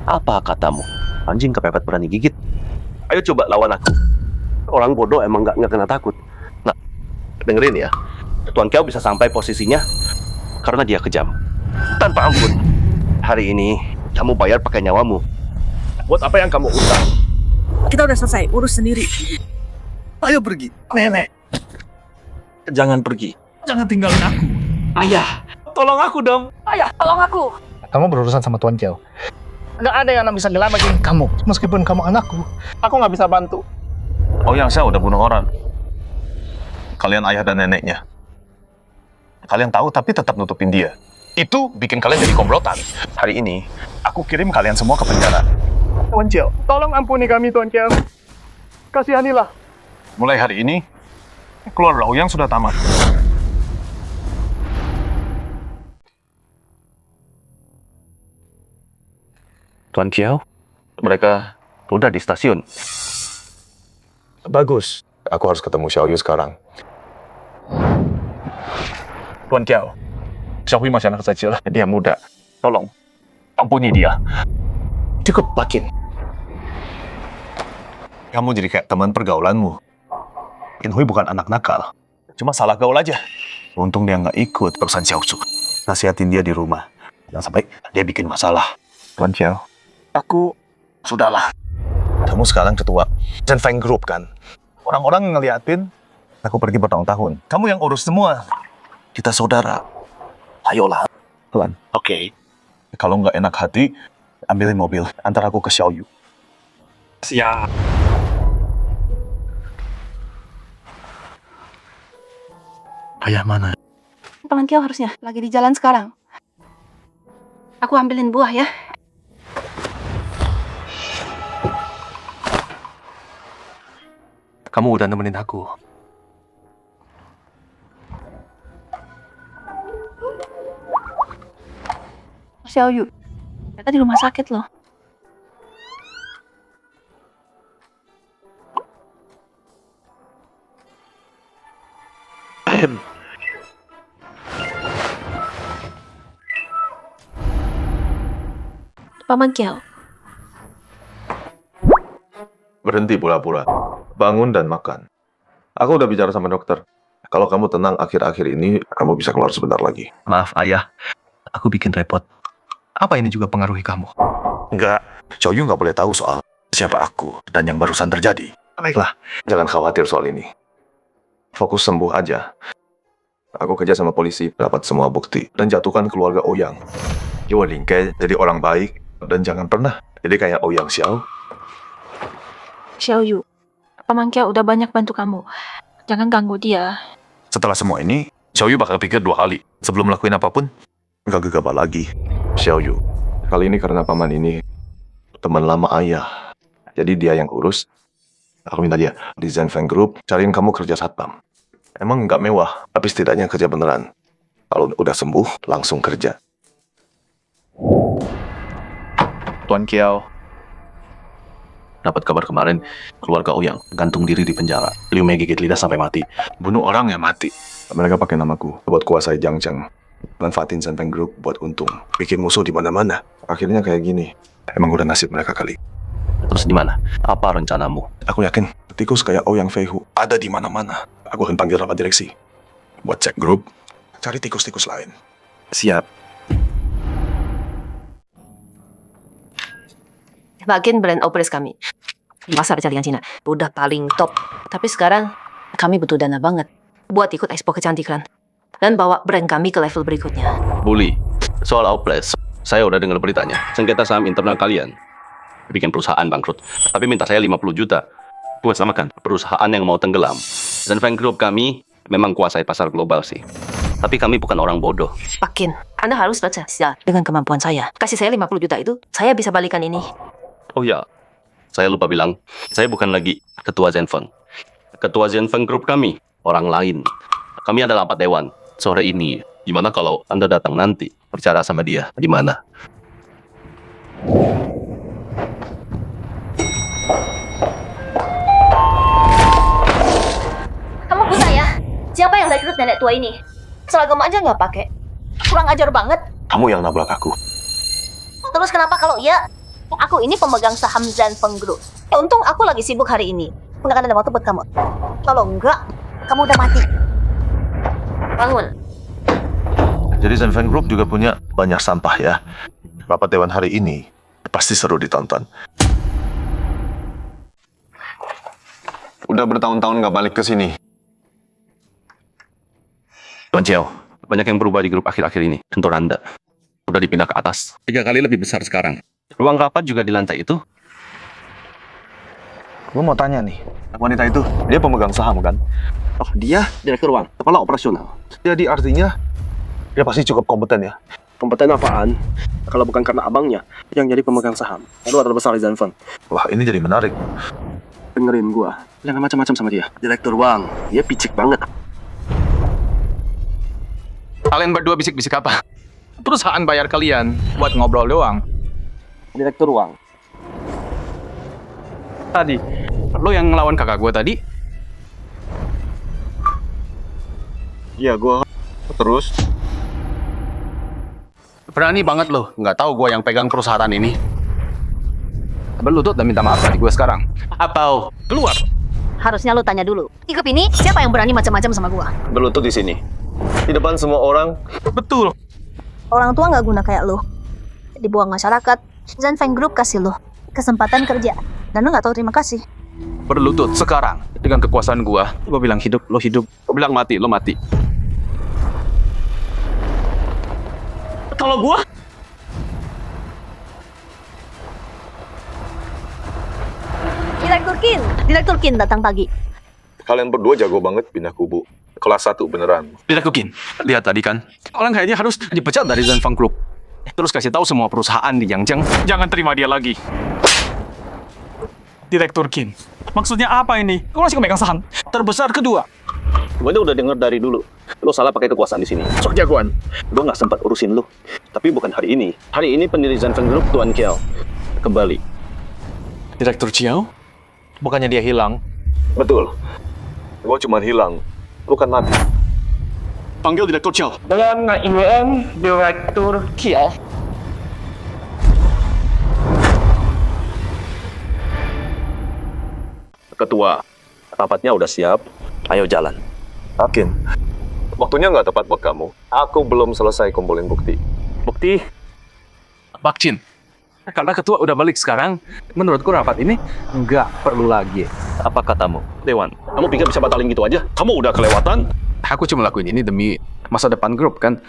Apa katamu? Anjing kepepet berani gigit. Ayo coba lawan aku. Orang bodoh emang nggak kena takut. Nah, dengerin ya. Tuan Xiao bisa sampai posisinya karena dia kejam. Tanpa ampun. Hari ini kamu bayar pakai nyawamu. Buat apa yang kamu utang? Kita udah selesai, urus sendiri. Ayo pergi. Nenek, Jangan pergi. jangan tinggalin aku. Ayah, tolong aku dong. Ayah, tolong aku. Kamu berurusan sama Tuan Xiao. Nggak ada yang bisa nyelamatin Kamu, meskipun kamu anakku. Aku nggak bisa bantu. Ouyang saya udah bunuh orang. Kalian ayah dan neneknya. Kalian tahu tapi tetap nutupin dia. Itu bikin kalian jadi komplotan. Hari ini, aku kirim kalian semua ke penjara. Tuan Xiao, tolong ampuni kami, Tuan Xiao. Kasihanilah. Mulai hari ini, keluarga Ouyang sudah tamat. Tuan Kiao, mereka udah di stasiun. Bagus. Aku harus ketemu Xiao Yu sekarang. Tuan Kiao, Xiao Hui masih anak kecil. Dia muda. Tolong, ampuni dia. Cukup, Pakin. Kamu jadi kayak teman pergaulanmu. Qin Hui bukan anak nakal. Cuma salah gaul aja. Untung dia nggak ikut urusan Xiao Su. Nasihatin dia di rumah. Jangan sampai dia bikin masalah. Tuan Kiao, aku sudahlah. Kamu sekarang ketua Zhenfeng Group kan? Orang-orang ngeliatin aku pergi bertahun-tahun. Kamu yang urus semua. Kita saudara. Ayolah. Pelan. Oke. Kalau nggak enak hati, ambilin mobil. Antar aku ke Xiao Yu. Siap. Ayah mana? Paman Kiao harusnya lagi di jalan sekarang. Aku ambilin buah ya. Kamu udah nemenin aku. Xiao Yu, mereka di rumah sakit loh. Paman Kiao, Berhenti pura-pura. Bangun dan makan. Aku udah bicara sama dokter. Kalau kamu tenang akhir-akhir ini, kamu bisa keluar sebentar lagi. Maaf, Ayah. Aku bikin repot. Apa ini juga pengaruhi kamu? Enggak. Xiao Yu nggak boleh tahu soal siapa aku dan yang barusan terjadi. Baiklah, jangan khawatir soal ini. Fokus sembuh aja. Aku kerja sama polisi, dapat semua bukti, dan jatuhkan keluarga Ouyang. Yo Lingkai jadi orang baik, dan jangan pernah jadi kayak Ouyang Xiao. Xiao Yu, Paman Kiao udah banyak bantu kamu. Jangan ganggu dia. Setelah semua ini, Xiao Yu bakal pikir 2 kali sebelum melakukan apapun. Nggak gegabah lagi. Xiao Yu, kali ini karena paman ini teman lama ayah. Jadi dia yang urus. Aku minta dia di Zhenfeng Group cariin kamu kerja satpam. Emang nggak mewah, tapi setidaknya kerja beneran. Kalau udah sembuh, langsung kerja. Tuan Kiao, Dapat kabar kemarin, keluarga Ouyang gantung diri di penjara. Liu Mei gigit lidah sampai mati. Bunuh orang yang mati. Mereka pakai namaku buat kuasai Jiangcheng. Manfaatin Zhenfeng Group buat untung. Bikin musuh di mana-mana. Akhirnya kayak gini. Emang udah nasib mereka kali. Terus di mana? Apa rencanamu? Aku yakin tikus kayak Ouyang Feihu ada di mana-mana. Aku akan panggil rapat direksi buat cek grup, cari tikus-tikus lain. siap. Bagian brand Opres kami. Pasar jaringan Cina. Udah paling top. Tapi sekarang kami butuh dana banget. Buat ikut expo kecantikan. Dan bawa brand kami ke level berikutnya. Bully, soal Outplace, saya udah dengar beritanya. Sengketa saham internal kalian. Bikin perusahaan bangkrut. Tapi minta saya 50 juta. Buat samakan perusahaan yang mau tenggelam. Zhenfeng Group kami memang kuasai pasar global sih. Tapi kami bukan orang bodoh. Pakin, Anda harus baca dengan kemampuan saya. Kasih saya 50 juta itu, saya bisa balikan ini. Oh ya, saya lupa bilang, saya bukan lagi ketua Zhenfeng. Ketua Zhenfeng Group kami, orang lain. Kami adalah 4 dewan. Sore ini, gimana kalau Anda datang nanti, bicara sama dia, di mana? Kamu buta ya? Siapa yang rekrut nenek tua ini? Seragam aja nggak pakai. Kurang ajar banget. Kamu yang nabrak aku. Terus kenapa kalau iya? Aku ini pemegang saham Zhenfeng Group. Untung aku lagi sibuk hari ini. Nggak akan ada waktu buat kamu. Kalau enggak, kamu udah mati. Bangun. Jadi Zhenfeng Group juga punya banyak sampah ya. Rapat dewan hari ini pasti seru ditonton. Udah bertahun-tahun nggak balik ke sini. Tuan Chiao, banyak yang berubah di grup akhir-akhir ini. Contoh Anda, udah dipindah ke atas. 3 kali lebih besar sekarang. Ruang rapat juga di lantai itu. Gue mau tanya nih, wanita itu, dia pemegang saham kan? Oh, dia direktur ruang, kepala operasional. Jadi artinya, dia pasti cukup kompeten ya? Kompeten apaan? Kalau bukan karena abangnya yang jadi pemegang saham. Kedua terbesar di Zhenfeng. Wah, ini jadi menarik. Dengerin gua, jangan macam-macam sama dia. Direktur ruang, dia picik banget. Kalian berdua bisik-bisik apa? Perusahaan bayar kalian buat ngobrol doang. Direktur Wang. Tadi, lo yang ngelawan kakak gue tadi? Iya, gue terus. Berani banget lo, nggak tahu gue yang pegang perusahaan ini. Berlutut dan minta maaf tadi gue sekarang. Atau keluar. Harusnya lo tanya dulu. Ikut ini, siapa yang berani macam-macam sama gua? Berlutut di sini. Di depan semua orang. Betul. Orang tua nggak guna kayak lo. Dibuang masyarakat. Zanfeng Group kasih lo kesempatan kerja. Dan lo nggak tahu terima kasih. Berlutut sekarang dengan kekuasaan gue bilang hidup, lo hidup. Gue bilang mati, lo mati. Kalau gue Direktur Kin datang pagi. Kalian berdua jago banget pindah kubu. Kelas 1 beneran. Direktur Kin, lihat tadi kan, orang kayaknya harus dipecat dari Zanfeng Group. Terus kasih tahu semua perusahaan di Yangzheng, jangan terima dia lagi. Direktur Kin, maksudnya apa ini? Kau masih memegang saham terbesar kedua. Gue udah denger dari dulu. Lo salah pakai kekuasaan di sini. Sok jagoan. Gue nggak sempat urusin lo. Tapi bukan hari ini. Hari ini pendiri Zanfeng Group Tuan Kiao kembali. Direktur Chiao? Bukannya dia hilang? Betul. Gue cuma hilang. Lu kan mati. Panggil Direktur Chiao. Dalam IWM, Direktur Kiao. Ketua, rapatnya udah siap. Ayo jalan. Yakin? Waktunya nggak tepat buat kamu. Aku belum selesai kumpulin bukti. Bukti? Pak Chin, karena ketua udah balik sekarang, menurutku rapat ini nggak perlu lagi. Apa katamu, Dewan? Kamu pikir bisa batalin gitu aja? Kamu udah kelewatan. Aku cuma lakuin ini demi masa depan grup kan.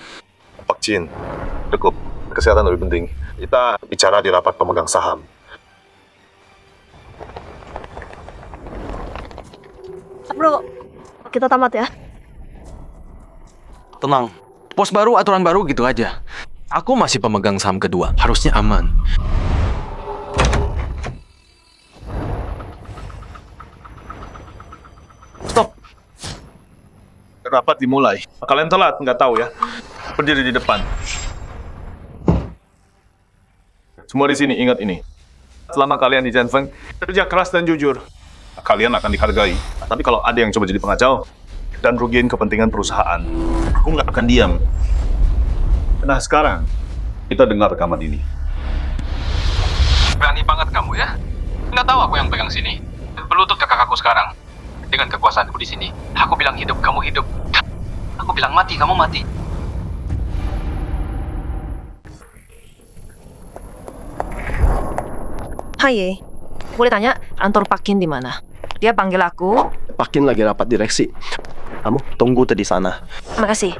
Pak Chin, cukup. Kesehatan lebih penting. Kita bicara di rapat pemegang saham. Bro, kita tamat ya. Tenang, pos baru, aturan baru gitu aja. Aku masih pemegang saham kedua, harusnya aman. Stop. Rapat dimulai. Kalian telat, nggak tahu ya. Berdiri di depan. Semua di sini ingat ini. Selama kalian di Zanfeng, kerja keras dan jujur, kalian akan dihargai. Tapi kalau ada yang coba jadi pengacau dan rugiin kepentingan perusahaan, aku nggak akan diam. Nah sekarang, kita dengar rekaman ini. Berani banget kamu ya? Nggak tahu aku yang pegang sini. Berlutut ke kakakku sekarang. Dengan kekuasaanku di sini. Aku bilang hidup, kamu hidup. Aku bilang mati, kamu mati. Hai, boleh tanya kantor Pak Kin di mana? Dia panggil aku. Pak Kin lagi rapat direksi. Kamu tunggu di sana. Makasih.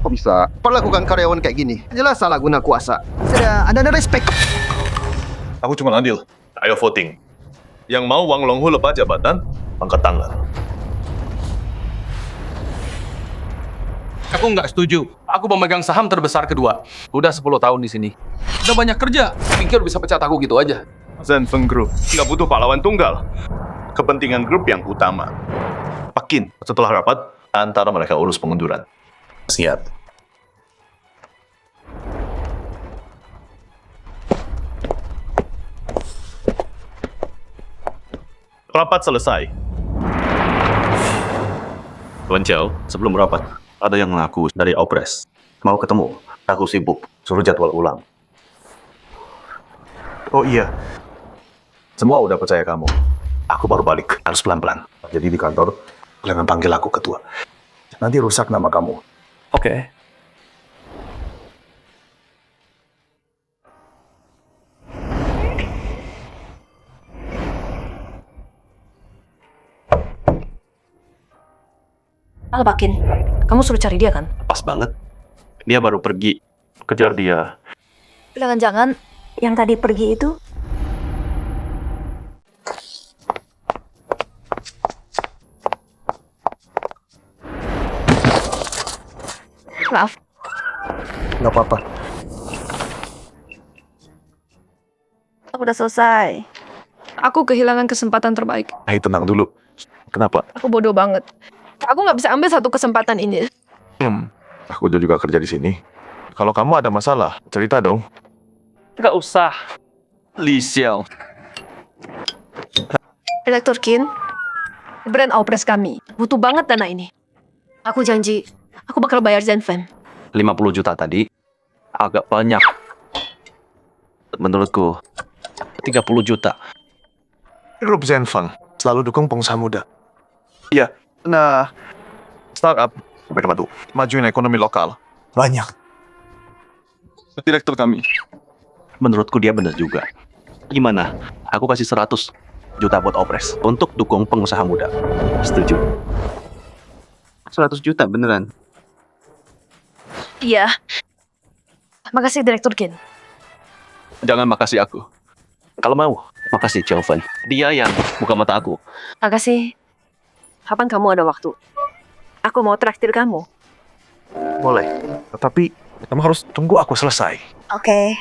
Kok bisa perlakukan karyawan kayak gini? Jelas salah guna kuasa. Sudah, ada respect. Aku cuma adil. Ayo voting. Yang mau Wang Longhu lepas jabatan, angkat tangan. Aku nggak setuju. Aku pemegang saham terbesar kedua. Udah 10 tahun di sini. Udah banyak kerja. Pikir bisa pecat aku gitu aja. Zanfeng Group nggak butuh pahlawan tunggal. Kepentingan grup yang utama. Pak Kin, setelah rapat, antara mereka urus pengunduran. Siap. Rapat selesai. Tuan Chiao, sebelum rapat, ada yang ngaku dari Opres. Mau ketemu. Aku sibuk. Suruh jadwal ulang. Oh iya. Semua udah percaya kamu. Aku baru balik. Harus pelan-pelan. Jadi di kantor, kalian panggil aku ketua. Nanti rusak nama kamu. Oke. Halo Pak Kin, kamu suruh cari dia kan? Pas banget. Dia baru pergi. Kejar dia. Jangan-jangan yang tadi pergi itu Maaf. Nggak apa-apa. aku udah selesai. Aku kehilangan kesempatan terbaik. Hai, tenang dulu. Kenapa? Aku bodoh banget. Aku nggak bisa ambil satu kesempatan ini. Aku juga kerja di sini. Kalau kamu ada masalah, cerita dong. Nggak usah. Li Xiao. Direktur Kin, brand Opres kami butuh banget dana ini. Aku janji, aku bakal bayar Zenfeng. 50 juta tadi agak banyak. Menurutku 30 juta. Grup Zenfeng selalu dukung pengusaha muda. Iya. Nah, startup berapa tuh? Majuin ekonomi lokal. Banyak. Direktur kami. Menurutku dia benar juga. Gimana? Aku kasih 100 juta buat Opres untuk dukung pengusaha muda. Setuju? 100 juta beneran? Iya. Makasih Direktur Kin. Jangan makasih aku. Kalau mau, makasih Jovan. Dia yang buka mata aku. Makasih. Kapan kamu ada waktu? Aku mau traktir kamu. Boleh. Tapi kamu harus tunggu aku selesai. Oke.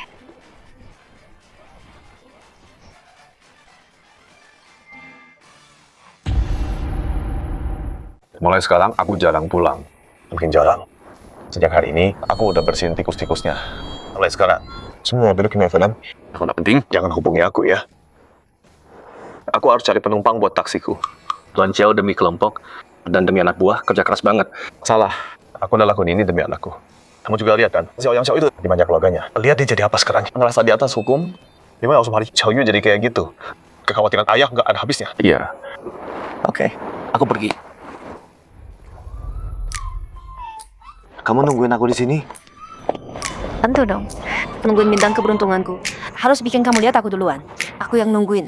Mulai sekarang aku jarang pulang. Mungkin jarang. Sejak hari ini, aku udah bersihin tikus-tikusnya. Mulai sekarang, semua mobil Kim FM, Kalau nggak penting, jangan hubungi aku ya. Aku harus cari penumpang buat taksiku. Tuan Xiao demi kelompok dan demi anak buah kerja keras banget. Salah, aku udah lakuin ini demi anakku. Kamu juga lihat kan, Xiao Yang Xiao itu di banyak keluarganya. Lihat dia jadi apa sekarang? Ngerasa di atas hukum. Gimana usum hari Xiao Yu jadi kayak gitu? Kekhawatiran ayah nggak ada habisnya. Iya. Oke, aku pergi. Kamu nungguin aku di sini? Tentu dong. Nungguin bintang keberuntunganku. Harus bikin kamu lihat aku duluan. Aku yang nungguin.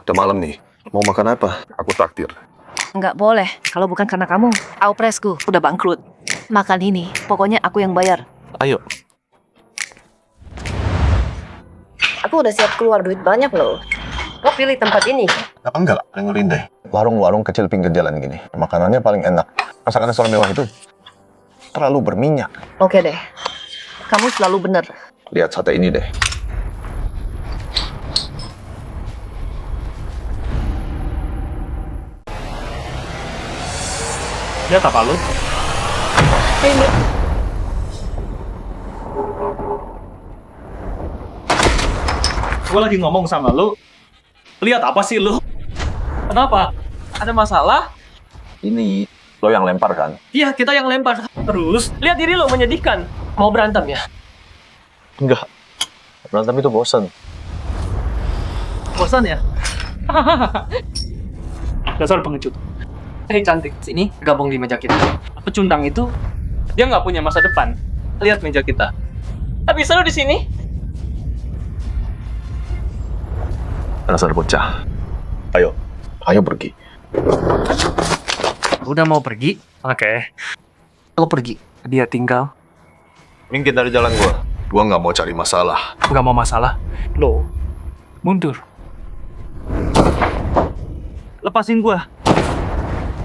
Udah malam nih. Mau makan apa? Aku traktir. Nggak boleh. Kalau bukan karena kamu, Aupresku udah bangkrut. Makan ini, pokoknya aku yang bayar. Ayo. Aku udah siap keluar duit banyak loh. Kau pilih tempat ini. Apa enggak? Dengerin deh. Warung-warung kecil pinggir jalan gini. Makanannya paling enak. Masakan restoran mewah itu terlalu berminyak. Oke deh. Kamu selalu bener. Lihat sate ini deh. Lihat apa lu? Ini. Gue lagi ngomong sama lu. Lihat apa sih lu? Kenapa? Ada masalah? Ini lo yang lempar kan? Iya, kita yang lempar. Terus, lihat diri lo menyedihkan. Mau berantem ya? Enggak. Berantem itu bosan. Bosan ya? Dasar pengecut. Hei cantik, sini gabung di meja kita. Pecundang itu, dia nggak punya masa depan. Lihat meja kita. Tapi seru di sini. Dasar bocah. Ayo pergi. Udah mau pergi? Oke. Lo pergi. Dia tinggal. Minggir dari jalan gua. Gua nggak mau cari masalah. Nggak mau masalah. Lo mundur. Lepasin gua.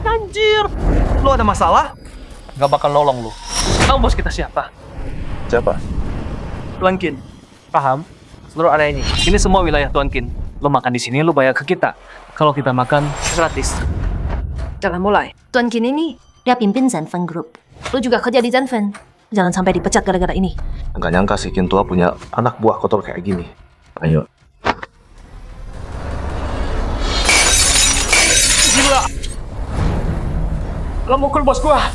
Anjir. Lo ada masalah? Nggak bakal nolong lo. Tahu bos kita siapa? Siapa? Tuan Kin. Paham? Seluruh area ini semua wilayah Tuan Kin. Lo makan di sini, lo bayar ke kita. Kalau kita makan gratis. Jangan mulai. Tuan Kin ini, dia pimpin Zenfeng Group. Lu juga kerja di Zenfeng. Jangan sampai dipecat gara-gara ini. Nggak nyangka sih Kin tua punya anak buah kotor kayak gini. Ayo. Gila. Lo mukul bos gua.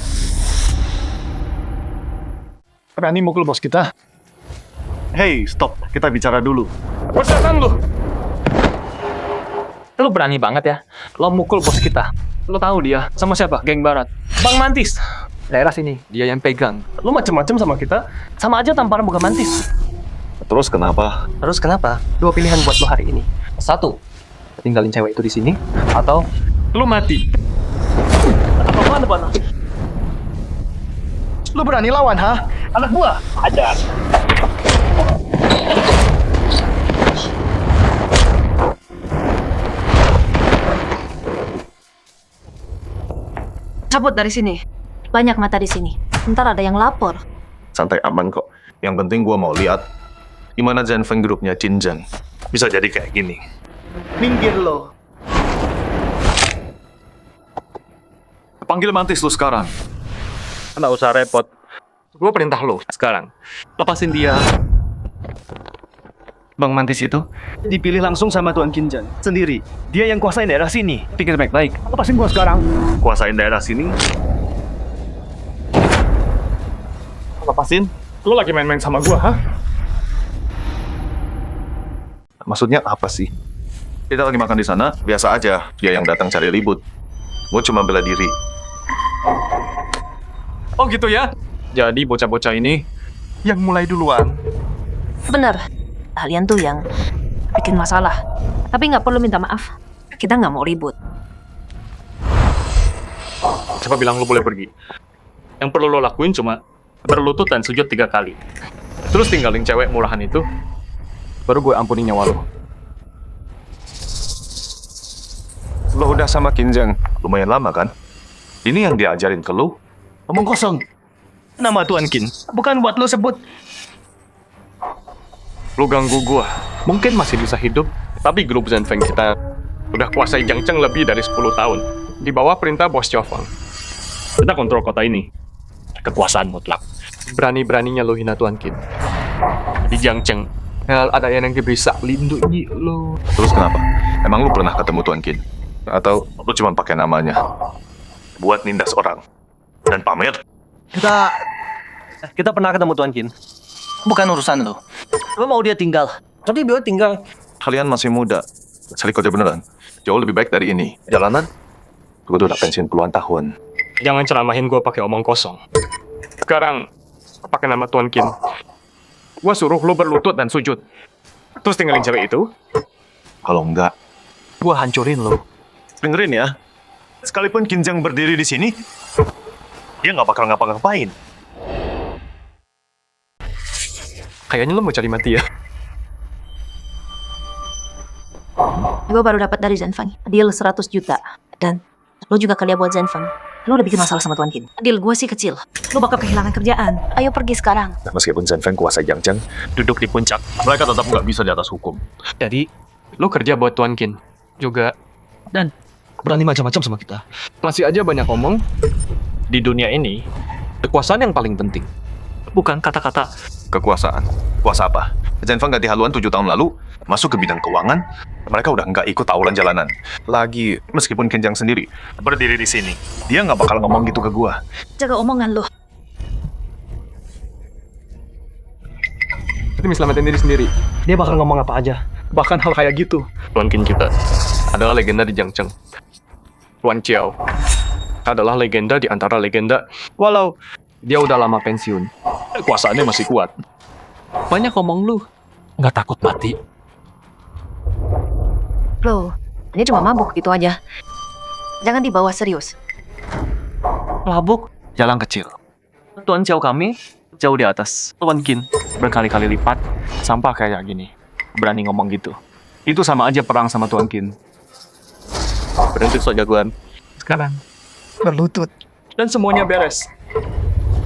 Berani mukul bos kita? Hey, stop. Kita bicara dulu. Persetan lu. Lu berani banget ya. Lo mukul bos kita. Lo tahu dia sama siapa? Geng Barat. Bang Mantis. Daerah sini. Dia yang pegang. Lo macem-macem sama kita. Sama aja tamparan bukan Mantis. Terus kenapa? Terus kenapa? Dua pilihan buat lo hari ini. Satu, tinggalin cewek itu di sini. Atau lo mati. Apa-apaan depan lo? Lu berani lawan, ha? Anak buah. Ajar. Cabut dari sini. Banyak mata di sini. Ntar ada yang lapor. Santai aman kok. Yang penting gua mau lihat gimana Zenfeng grupnya Cinjang bisa jadi kayak gini. Minggir lo. Panggil Mantis lu sekarang. Nggak usah repot. Gue perintah lo sekarang. Lepasin dia. Bang Mantis itu dipilih langsung sama Tuan Kinjang sendiri. Dia yang kuasain daerah sini. Pikir baik-baik. Lepasin gua sekarang. Kuasain daerah sini? Lepasin. Lu lagi main-main sama gua, hah? Maksudnya apa sih? Kita lagi makan di sana, biasa aja. Dia yang datang cari ribut. Gue cuma bela diri. Oh gitu ya? Jadi bocah-bocah ini yang mulai duluan. Benar. Kalian tuh yang bikin masalah. Tapi nggak perlu minta maaf. Kita nggak mau ribut. Siapa bilang lo boleh pergi? Yang perlu lo lakuin cuma berlutut dan sujud 3 kali. Terus tinggalin cewek murahan itu, baru gue ampuni nyawa lo. Lo udah sama Kinjang lumayan lama kan? Ini yang diajarin ke lo? Omong kosong. Nama Tuan Kin bukan buat lo sebut. Lo ganggu gue. Mungkin masih bisa hidup, tapi grup Zenfeng kita udah kuasai Jiangcheng lebih dari 10 tahun. Di bawah perintah Bos Chofang. Kita kontrol kota ini. Kekuasaan mutlak. Berani-beraninya lo hina Tuan Kin. Di Jiangcheng, ada yang bisa lindungi lo. Terus kenapa? Emang lo pernah ketemu Tuan Kin? Atau lo cuma pakai namanya? Buat nindas orang. Dan pamer? Kita pernah ketemu Tuan Kin. Bukan urusan lo. Lo mau dia tinggal. Tapi dia tinggal. Kalian masih muda. Cari kerja beneran. Jauh lebih baik dari ini. Jalanan? Gue udah pensiun puluhan tahun. Jangan ceramahin gue pakai omong kosong. Sekarang, pakai nama Tuan Kin. Gue suruh lo berlutut dan sujud. Terus tinggalin cewek itu. Kalau enggak, gue hancurin lo. dengerin ya. Sekalipun Kinjang berdiri di sini, dia nggak bakal ngapa-ngapain. Kayaknya lo mau cari mati ya. Gue baru dapat dari Zenfeng deal 100 juta. Dan lo juga kerja buat Zenfeng. Lo udah bikin masalah sama Tuan Kin. Deal gue sih kecil. Lo bakal kehilangan kerjaan. Ayo pergi sekarang. Nah, meskipun Zenfeng kuasa Jiangcheng, Duduk di puncak. mereka tetap nggak bisa di atas hukum. Jadi, lo kerja buat Tuan Kin. Juga. Dan berani macam-macam sama kita. Masih aja banyak omong. Di dunia ini, kekuasaan yang paling penting. Bukan kata-kata. Kekuasaan. Kuasa apa? Zenfeng ganti haluan 7 tahun lalu, masuk ke bidang keuangan, mereka udah nggak ikut tawuran jalanan. Lagi, meskipun Kinjang sendiri berdiri di sini, dia nggak bakal ngomong gitu ke gua. Jaga omongan lo. Demi selamatin diri sendiri. Dia bakal ngomong apa aja. Bahkan hal kayak gitu. Tuan Kin kita adalah legenda di Jiangcheng. Tuan Chiao adalah legenda di antara legenda. Walau dia udah lama pensiun, kekuasaannya masih kuat. Banyak ngomong lu, nggak takut mati. Lo, ini cuma mabuk gitu aja. Jangan dibawa serius. Mabuk, jalan kecil. Tuan Chiao kami jauh di atas Tuan Kin. Berkali-kali lipat, sampah kayak gini. Berani ngomong gitu. Itu sama aja perang sama Tuan Kin. Berhenti sok jagoan. Sekarang, berlutut. Dan semuanya beres.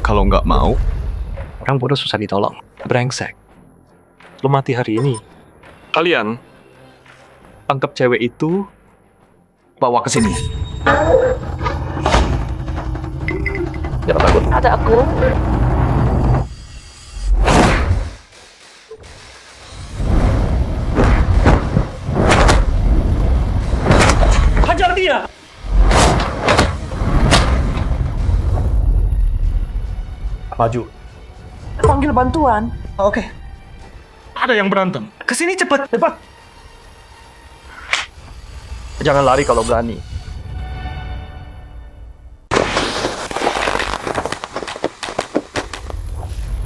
Kalau nggak mau, Orang bodoh susah ditolong. Brengsek. Lu mati hari ini. Kalian tangkap cewek itu, Bawa ke sini. jangan takut. Ada aku. Hajar dia! maju. Panggil bantuan. Oke. Ada yang berantem. Kesini cepet, cepat. Jangan lari kalau berani.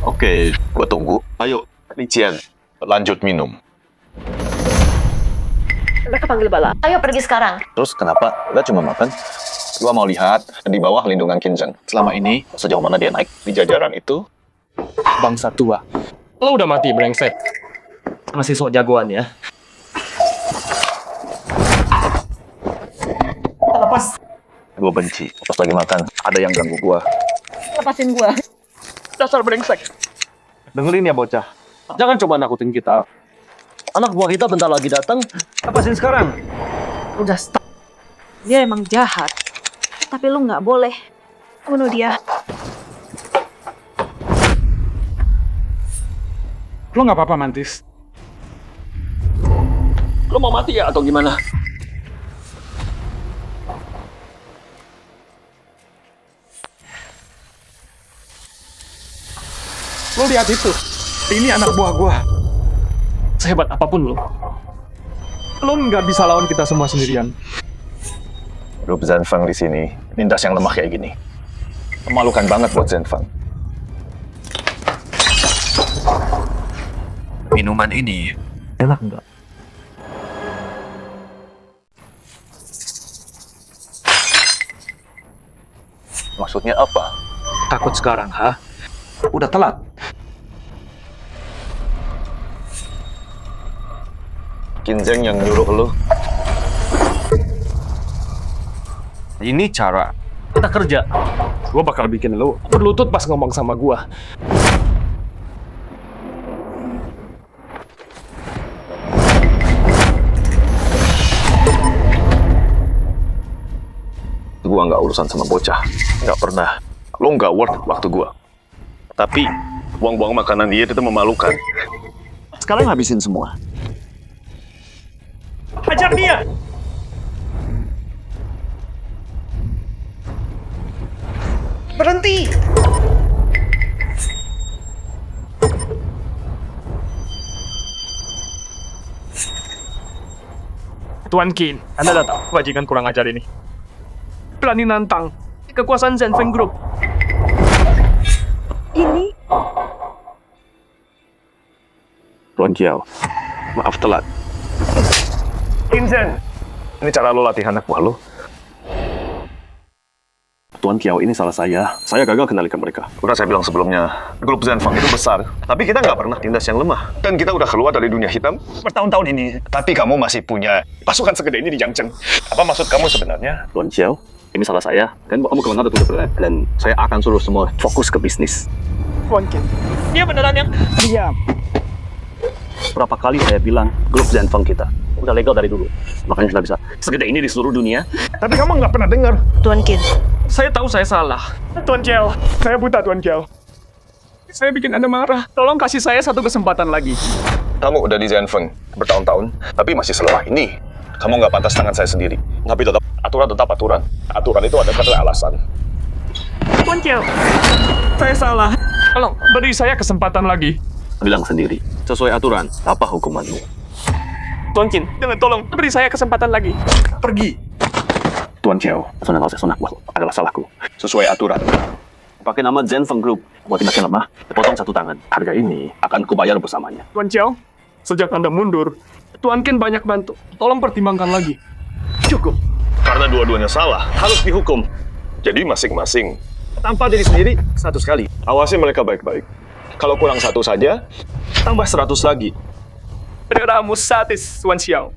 Oke, gua tunggu. Ayo, Lician, lanjut minum. Mereka panggil bala. Ayo pergi sekarang. Terus kenapa? Udah cuma makan. Gua mau lihat di bawah lindungan Kinjang. Selama ini, sejauh mana dia naik di jajaran itu? Bangsa tua. Lo udah mati, brengsek. Masih sok jagoan ya. Lepas. Gua benci. Pas lagi makan, ada yang ganggu gua. Lepasin gua. Dasar brengsek. Dengerin ya bocah. Jangan coba nakutin kita. Anak buah kita bentar lagi datang. Lepasin sekarang. Udah stop. Dia emang jahat. Tapi lu nggak boleh bunuh dia. Lo nggak apa-apa, Mantis. Lo mau mati ya atau gimana? Lo lihat itu. Ini anak buah gua. Sehebat apapun lo nggak bisa lawan kita semua sendirian. Grup Zanfeng di sini, lintas yang lemah kayak gini. Memalukan banget buat Zanfeng. Minuman ini enak nggak? Maksudnya apa? Takut sekarang, ha? Udah telat. Kinzeng yang nyuruh lo. Ini cara kita kerja. Gua bakal bikin lo berlutut pas ngomong sama gua. Gua nggak urusan sama bocah. Nggak pernah. Lo nggak worth waktu gua. Tapi buang-buang makanan dia itu memalukan. Sekarang habisin semua. Hajar dia! Berhenti! Tuan Qin, Anda datang. Bajingan kurang ajar ini. Berani nantang kekuasaan Zanfeng Group. Ini Tuan Kiao, maaf telat. Kinzeng, Ini cara lo latih anak buah lo. Tuan Kiao, ini salah saya. Saya gagal kendalikan mereka. Udah saya bilang sebelumnya, grup Zanfeng itu besar. Tapi kita nggak pernah tindas yang lemah. Dan kita udah keluar dari dunia hitam bertahun-tahun ini. Tapi kamu masih punya pasukan segede ini di Yangzheng. Apa maksud kamu sebenarnya? Tuan Kiao, ini salah saya. Kan kamu kemana tuh dan saya akan suruh semua fokus ke bisnis. Tuan Qin, dia beneran yang diam. Berapa kali saya bilang grup Zanfeng kita udah legal dari dulu. Makanya sudah bisa segede ini di seluruh dunia. Tapi kamu nggak pernah dengar. Tuan Qin. Saya tahu saya salah. Tuan Kiao, saya buta Tuan Kiao. Saya bikin Anda marah. Tolong kasih saya satu kesempatan lagi. Kamu udah di Zanfeng bertahun-tahun, tapi masih selemah ini. Kamu nggak pantas tangan saya sendiri. Tapi tetap aturan. Aturan itu ada kata alasan. Tuan Kiao, saya salah. Tolong, beri saya kesempatan lagi. Bilang sendiri, sesuai aturan, apa hukumanmu? Tuan Qin, jangan tolong, beri saya kesempatan lagi. Pergi. Tuan Kiao, sonak adalah salahku. Sesuai aturan. Pakai nama Zanfeng Group buat tindak yang lemah, dipotong satu tangan. Harga ini akan kubayar bersamanya. Tuan Kiao, sejak Anda mundur, Tuan Qin banyak bantu. Tolong pertimbangkan lagi. Cukup. Karena dua-duanya salah, harus dihukum. Jadi masing-masing tanpa diri sendiri 100 kali. Awasi mereka baik-baik. Kalau kurang 1 saja, tambah 100 lagi. Beramu satis, Tuan Xiao.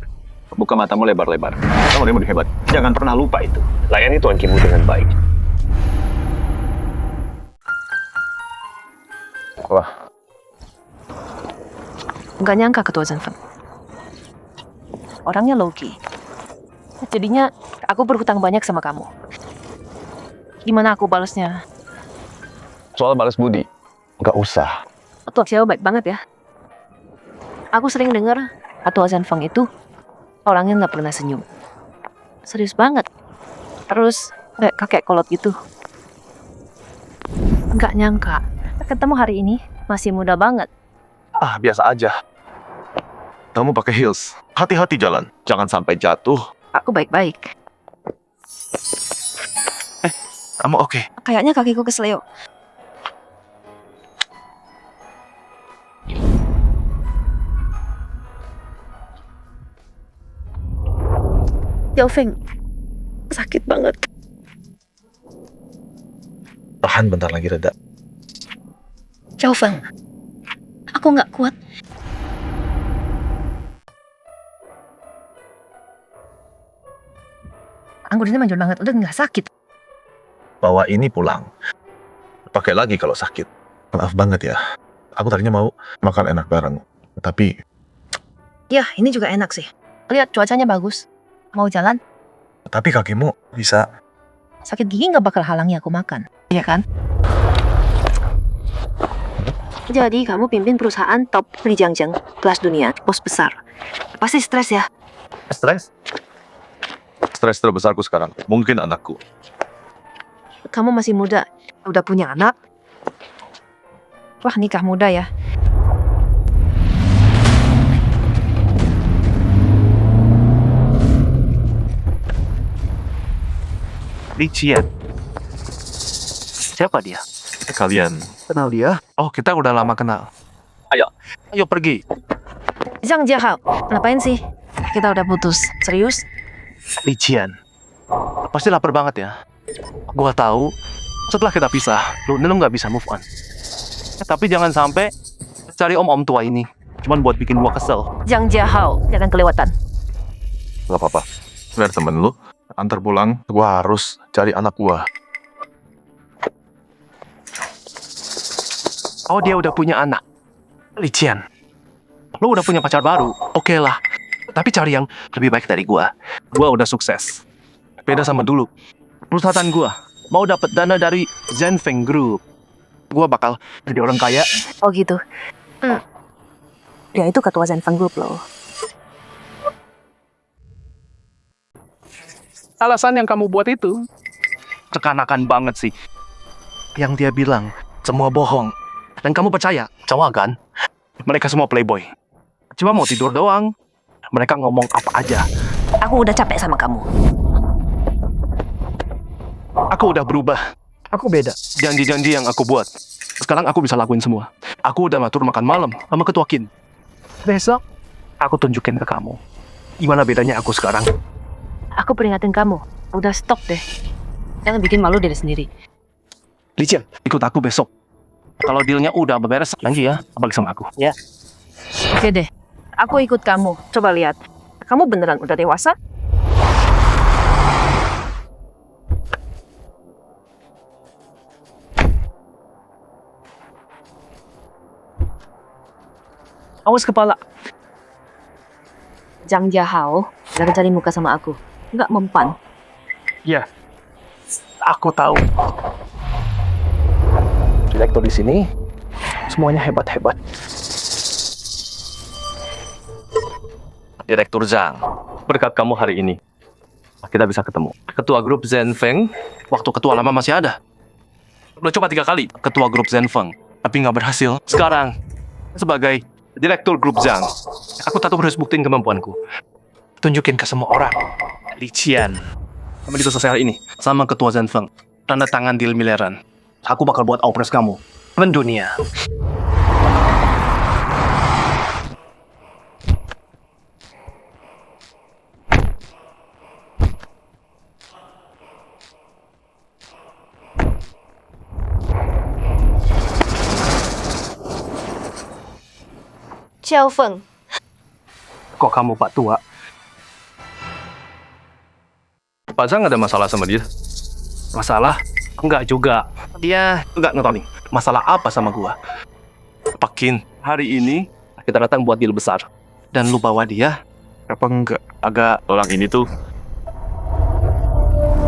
Buka matamu lebar-lebar. Kamu lebih hebat. Jangan pernah lupa itu. Layani Tuan Qinmu dengan baik. Wah. Nggak nyangka Ketua Zanfeng. Orangnya low-key. Jadinya aku berhutang banyak sama kamu. Gimana aku balasnya? Soal balas budi, nggak usah. Ketua Xiao baik banget ya. Aku sering dengar Ketua Zanfeng itu orangnya nggak pernah senyum. Serius banget. Terus kayak kakek kolot gitu. Nggak nyangka. Ketemu hari ini masih muda banget. Ah, biasa aja. Kamu pakai heels. Hati-hati jalan. Jangan sampai jatuh. Aku baik-baik. Kamu oke? Kayaknya kakiku kesleo. Yaofeng, sakit banget. Tahan bentar lagi reda. Yaofeng, aku nggak kuat. Anggurnya manjur banget, udah nggak sakit. Bawa ini pulang. Pakai lagi kalau sakit. Maaf banget ya. Aku tadinya mau makan enak bareng. Tapi... Ya, ini juga enak sih. Lihat, cuacanya bagus. Mau jalan? Tapi kakimu bisa... Sakit gigi nggak bakal halangi aku makan. Iya kan? Jadi kamu pimpin perusahaan top di Jiangzheng, kelas dunia, bos besar. Pasti stres ya? Stres? Stres terbesarku sekarang, mungkin anakku. Kamu masih muda, udah punya anak. Wah, nikah muda ya. Li Qian. Siapa dia? Kalian Kenal dia? Oh, kita udah lama kenal. Ayo pergi. Zhang Jiahao, ngapain sih? Kita udah putus. Serius? Li Qian. Pasti lapar banget ya. Gua tahu setelah kita pisah, lu nggak bisa move on. Tapi jangan sampai cari om-om tua ini. Cuman buat bikin gua kesel. Zhang Jiahao, jangan kelewatan. gak apa-apa. Biar temen lu antar pulang, gua harus cari anak gua. Oh, dia udah punya anak. Li Qian, lu udah punya pacar baru. Oke lah. Tapi cari yang lebih baik dari gua. Gua udah sukses. Beda sama dulu. Perusahaan gua mau dapat dana dari Zhenfeng Group. Gua bakal jadi orang kaya. Oh gitu. Dia itu ketua Zhenfeng Group loh. Alasan yang kamu buat itu? Kekanakan banget sih. Yang dia bilang semua bohong. Dan kamu percaya? Cowok kan? Mereka semua playboy. Cuma mau tidur doang. Mereka ngomong apa aja. Aku udah capek sama kamu. Aku udah berubah. Aku beda. Janji-janji yang aku buat. Sekarang aku bisa lakuin semua. Aku udah ngatur makan malam sama ketua Kin. Besok, aku tunjukin ke kamu. Gimana bedanya aku sekarang. Aku peringatin kamu. Udah stop deh. Jangan bikin malu diri sendiri. Li Qian, ikut aku besok. Kalau dealnya udah beres, janji ya, balik sama aku. Ya. Oke deh. Aku ikut kamu. Coba lihat. Kamu beneran udah dewasa? Awas kepala. Zhang Jiahao, jangan cari muka sama aku. Nggak mempan. Ya, aku tahu. Direktur di sini, semuanya hebat-hebat. Direktur Zhang, berkat kamu hari ini, kita bisa ketemu. Ketua grup Zhenfeng, Waktu ketua lama masih ada. Udah coba 3 kali ketua grup Zhenfeng, tapi nggak berhasil. Sekarang, sebagai direktur grup Zhang, aku tetap harus buktiin kemampuanku. Tunjukin ke semua orang. Li Qian, kamu itu selesai hari ini sama ketua Zhenfeng. Tanda tangan deal miliaran. Aku bakal buat outpress kamu mendunia. Xiao Feng. Kok kamu Pak Tua? Pak Zhang ada masalah sama dia? Masalah? Enggak juga. Dia enggak ngetolong. Masalah apa sama gua? Pak Qin, hari ini kita datang buat deal besar. Dan lu bawa dia? Apa enggak? Agak Orang ini tuh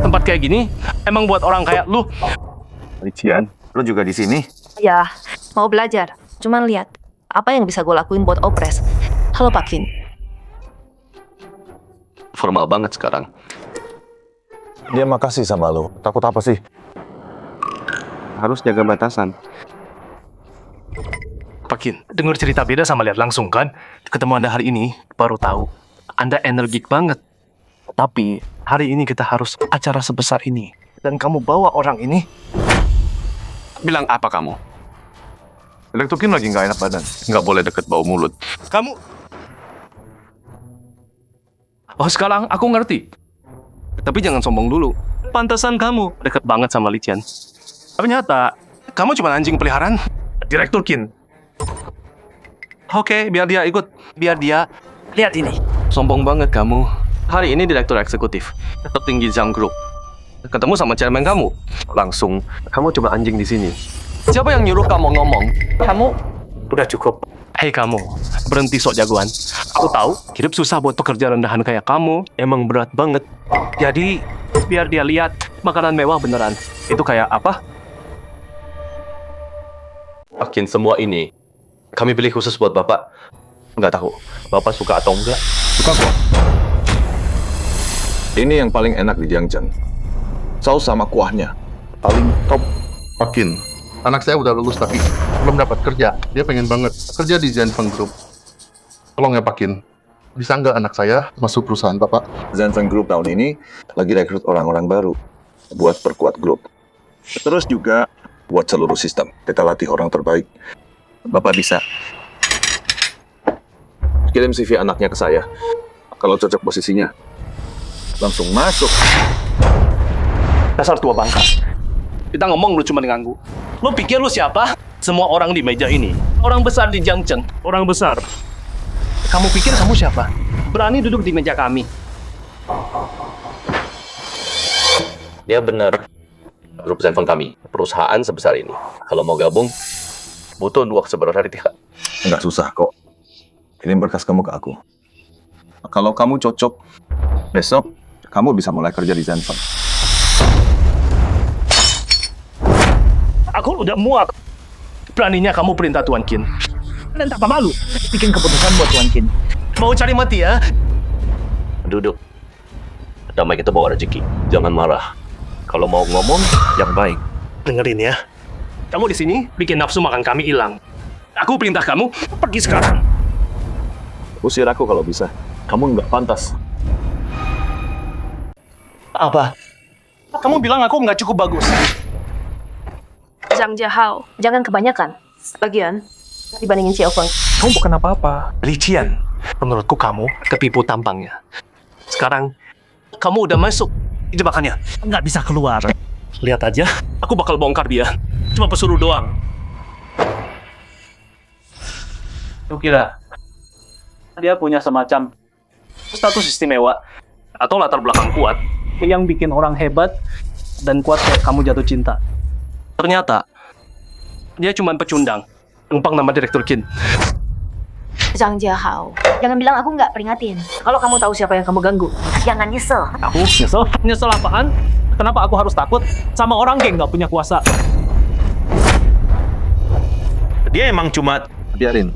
tempat kayak gini emang buat orang kayak lu. Li Qian, lu juga di sini? Ya, mau belajar. Cuman lihat, apa yang bisa gue lakuin buat opres. Halo Pak Qin. formal banget sekarang. Dia makasih sama lu. Takut apa sih? Harus jaga batasan. Pak Qin, dengar cerita beda sama lihat langsung kan? Ketemu Anda hari ini, baru tahu. Anda energik banget. Tapi, hari ini kita harus acara sebesar ini. Dan kamu bawa orang ini. bilang apa kamu? Elektrokin lagi nggak enak badan. Nggak boleh deket bau mulut. Kamu... Oh, sekarang aku ngerti. Tapi jangan sombong dulu. Pantesan kamu deket banget sama Li Qian. Ternyata, kamu cuma anjing peliharaan Direktur Qin. Oke, biar dia ikut. Biar dia lihat ini. Sombong banget kamu. Hari ini direktur eksekutif tertinggi Zhang Group. Ketemu sama chairman kamu. Langsung, kamu coba anjing di sini. Siapa yang nyuruh kamu ngomong? Kamu? Udah cukup. Hei kamu, berhenti sok jagoan. Aku tahu, hidup susah buat pekerja rendahan kayak kamu. Emang berat banget. Jadi, biar dia lihat makanan mewah beneran. Itu kayak apa? Makin semua ini, kami pilih khusus buat Bapak. Nggak tahu, Bapak suka atau enggak. Suka kok. Ini yang paling enak di Jiangcheng. Saus sama kuahnya. Paling top. Pakin, anak saya udah lulus tapi belum dapat kerja. Dia pengen banget kerja di Zenfeng Group. Tolong ya Pakin, bisa nggak anak saya masuk perusahaan Bapak? Zenfeng Group tahun ini lagi rekrut orang-orang baru buat perkuat grup. Terus juga buat seluruh sistem. Kita latih orang terbaik. Bapak bisa kirim CV anaknya ke saya. Kalau cocok posisinya, langsung masuk. Dasar tua bangka. Kita ngomong lu cuma dengan gua. Lu pikir lu siapa? Semua orang di meja ini. Orang besar di Jiangcheng. Orang besar. Kamu pikir kamu siapa? Berani duduk di meja kami. Dia benar. Grup Zenfeng kami, perusahaan sebesar ini. Kalau mau gabung, butuh waktu seberapa hari tidak? Nggak susah kok. Kirim berkas kamu ke aku. Kalau kamu cocok, besok kamu bisa mulai kerja di Zenfeng. Aku udah muak. Beraninya kamu perintah Tuan Qin. Dan tak malu bikin keputusan buat Tuan Qin. Mau cari mati ya? Duduk. Damai kita bawa rezeki. Jangan marah. Kalau mau ngomong, yang baik. Dengerin ya. Kamu di sini bikin nafsu makan kami hilang. Aku perintah kamu pergi sekarang. Usir aku kalau bisa. Kamu nggak pantas. Apa? Kamu bilang aku nggak cukup bagus. Zhang Jiahao, jangan kebanyakan. Lagian, dibandingin Xiao Feng. Kamu bukan apa-apa. Lician. Menurutku kamu ketipu tampangnya. Sekarang, kamu udah masuk di jebakannya. Nggak bisa keluar. Lihat aja, aku bakal bongkar dia. Cuma pesuruh doang. Lu kira dia punya semacam status istimewa Atau latar belakang kuat yang bikin orang hebat dan kuat kayak kamu jatuh cinta? Ternyata, dia cuma pecundang. Numpang nama Direktur Qin. Zhang Jiahao, jangan bilang aku nggak peringatin. Kalau kamu tahu siapa yang kamu ganggu, Jangan nyesel. Aku nyesel? Nyesel apaan? Kenapa aku harus takut sama orang geng nggak punya kuasa? Dia emang cuma... Biarin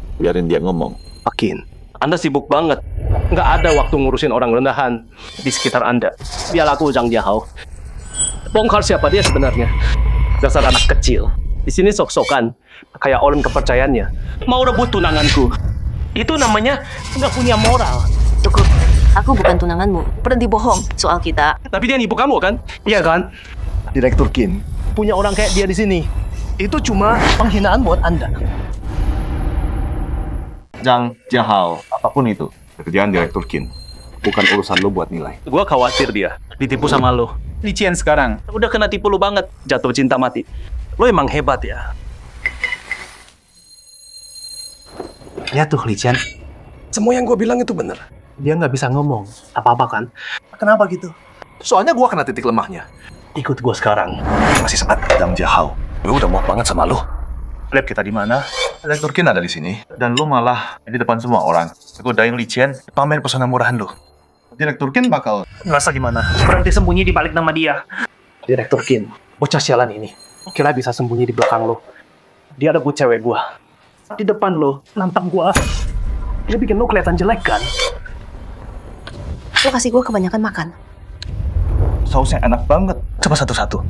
dia ngomong. Pakin, Anda sibuk banget. Nggak ada waktu ngurusin orang rendahan di sekitar Anda. Biar aku Zhang Jiahao. Bongkar siapa dia sebenarnya. Dasar anak kecil. Di sini sok-sokan. Kayak orang kepercayaannya. Mau rebut tunanganku. Itu namanya nggak punya moral. cukup. Aku bukan tunanganmu. Berhenti bohong soal kita. Tapi dia nipu kamu kan? Iya kan? Direktur Qin punya orang kayak dia di sini. Itu cuma penghinaan buat Anda. Zhang Jiahao, apapun itu, kerjaan Direktur Qin. Bukan urusan lo buat nilai. Gua khawatir dia ditipu sama lo. Lician sekarang udah kena tipu lo banget. Jatuh cinta mati. Lo emang hebat ya. Lihat tuh Lician. Semua yang gue bilang itu bener. Dia nggak bisa ngomong apa-apa kan? Kenapa gitu? Soalnya gue kena titik lemahnya. Ikut gue sekarang. Masih sempat. Zhang Jiahao, gue udah muak banget sama lo. Lab kita di mana? Direktur Qin ada di sini. Dan lo malah di depan semua orang. Godain Lician, pamer pesona murahan lo. Direktur Qin bakal... Ngerasa gimana? Berhenti sembunyi di balik nama dia. Direktur Qin, bocah sialan ini. Kira bisa sembunyi di belakang lo. Dia rebut cewek gue. Di depan lo, nantang gue. Dia bikin lo kelihatan jelek kan? Lo kasih gue kebanyakan makan. Sausnya enak banget. Coba satu-satu.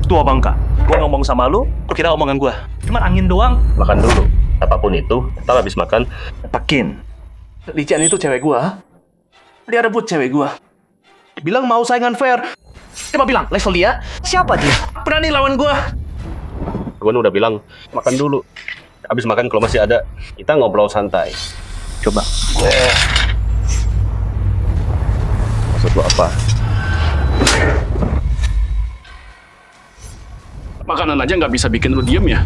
Tua bangka, gue ngomong sama lo kira omongan gue cuma angin doang. Makan dulu. Apapun itu, kita habis makan. Pakin. Lician itu cewek gue. Dia rebut cewek gue. Bilang mau saingan fair. Coba bilang, level dia, siapa dia? Berani lawan gue. Gue udah bilang, makan dulu. Habis makan kalau masih ada, kita ngobrol santai. Coba. Maksud lo apa? Makanan aja nggak bisa bikin lu diem ya?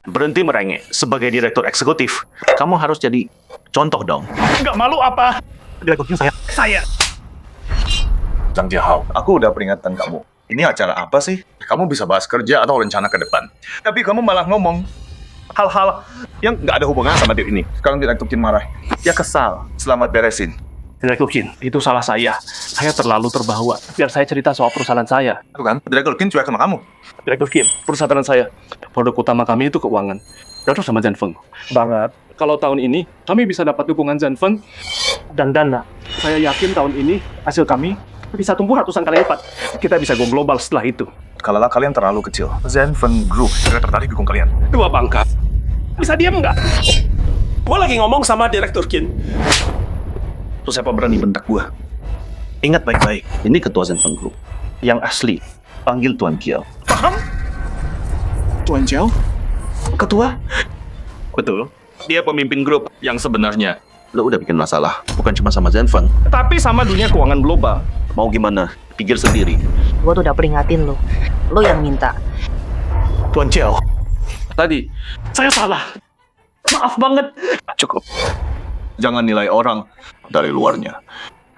Berhenti merengek. Sebagai direktur eksekutif, kamu harus jadi contoh dong. Nggak malu apa? Direktur Qin saya. Zhang Jiahao, aku udah peringatkan kamu. Ini acara apa sih? Kamu bisa bahas kerja atau rencana ke depan. Tapi kamu malah ngomong hal-hal yang nggak ada hubungan sama diri ini. Sekarang Direktur Qin marah. Dia kesal. Selamat beresin. Direktur Qin, itu salah saya. Saya terlalu terbawa. Biar saya cerita soal perusahaan saya. Itu kan? Direktur Qin cuek sama kamu. Direktur Qin, perusahaan saya. Produk utama kami itu keuangan. Cocok sama Zenfeng. Banget. Kalau tahun ini kami bisa dapat dukungan Zenfeng dan dana, saya yakin tahun ini hasil kami bisa tumbuh ratusan kali lipat. Kita bisa go global setelah itu. Kalaulah kalian terlalu kecil, Zenfeng Group tidak tertarik dukung kalian. Dua bangka. Bisa diam nggak? Gue lagi ngomong sama Direktur Kin. Terus siapa berani bentak gua? Ingat baik-baik, ini ketua Zenfeng Group. Yang asli, panggil Tuan Kiao. Paham? Tuan Kiao? Ketua? Betul. Dia pemimpin grup yang sebenarnya. Lo udah bikin masalah, bukan cuma sama Zenfeng, Tapi sama dunia keuangan global. mau gimana? Pikir sendiri. Gue tuh udah peringatin lo. Lo yang minta. Tuan Kiao, tadi saya salah. Maaf banget. Cukup. Jangan nilai orang dari luarnya.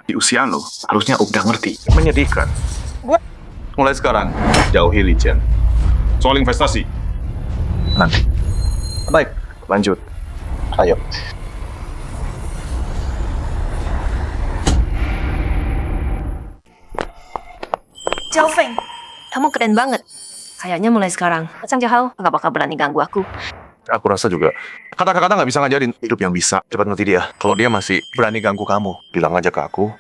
Di usia lo, harusnya udah ngerti. Menyedihkan. Mulai sekarang, jauhi Li Chen. Soal investasi. Nanti. Baik, lanjut. Ayo. Zhao Feng, kamu keren banget. Kayaknya mulai sekarang, Zhang Jiahao nggak bakal berani ganggu aku. Aku rasa juga. Kata-kata nggak bisa ngajarin hidup yang bisa. Cepat ngerti dia. Kalau dia masih berani ganggu kamu, bilang aja ke aku.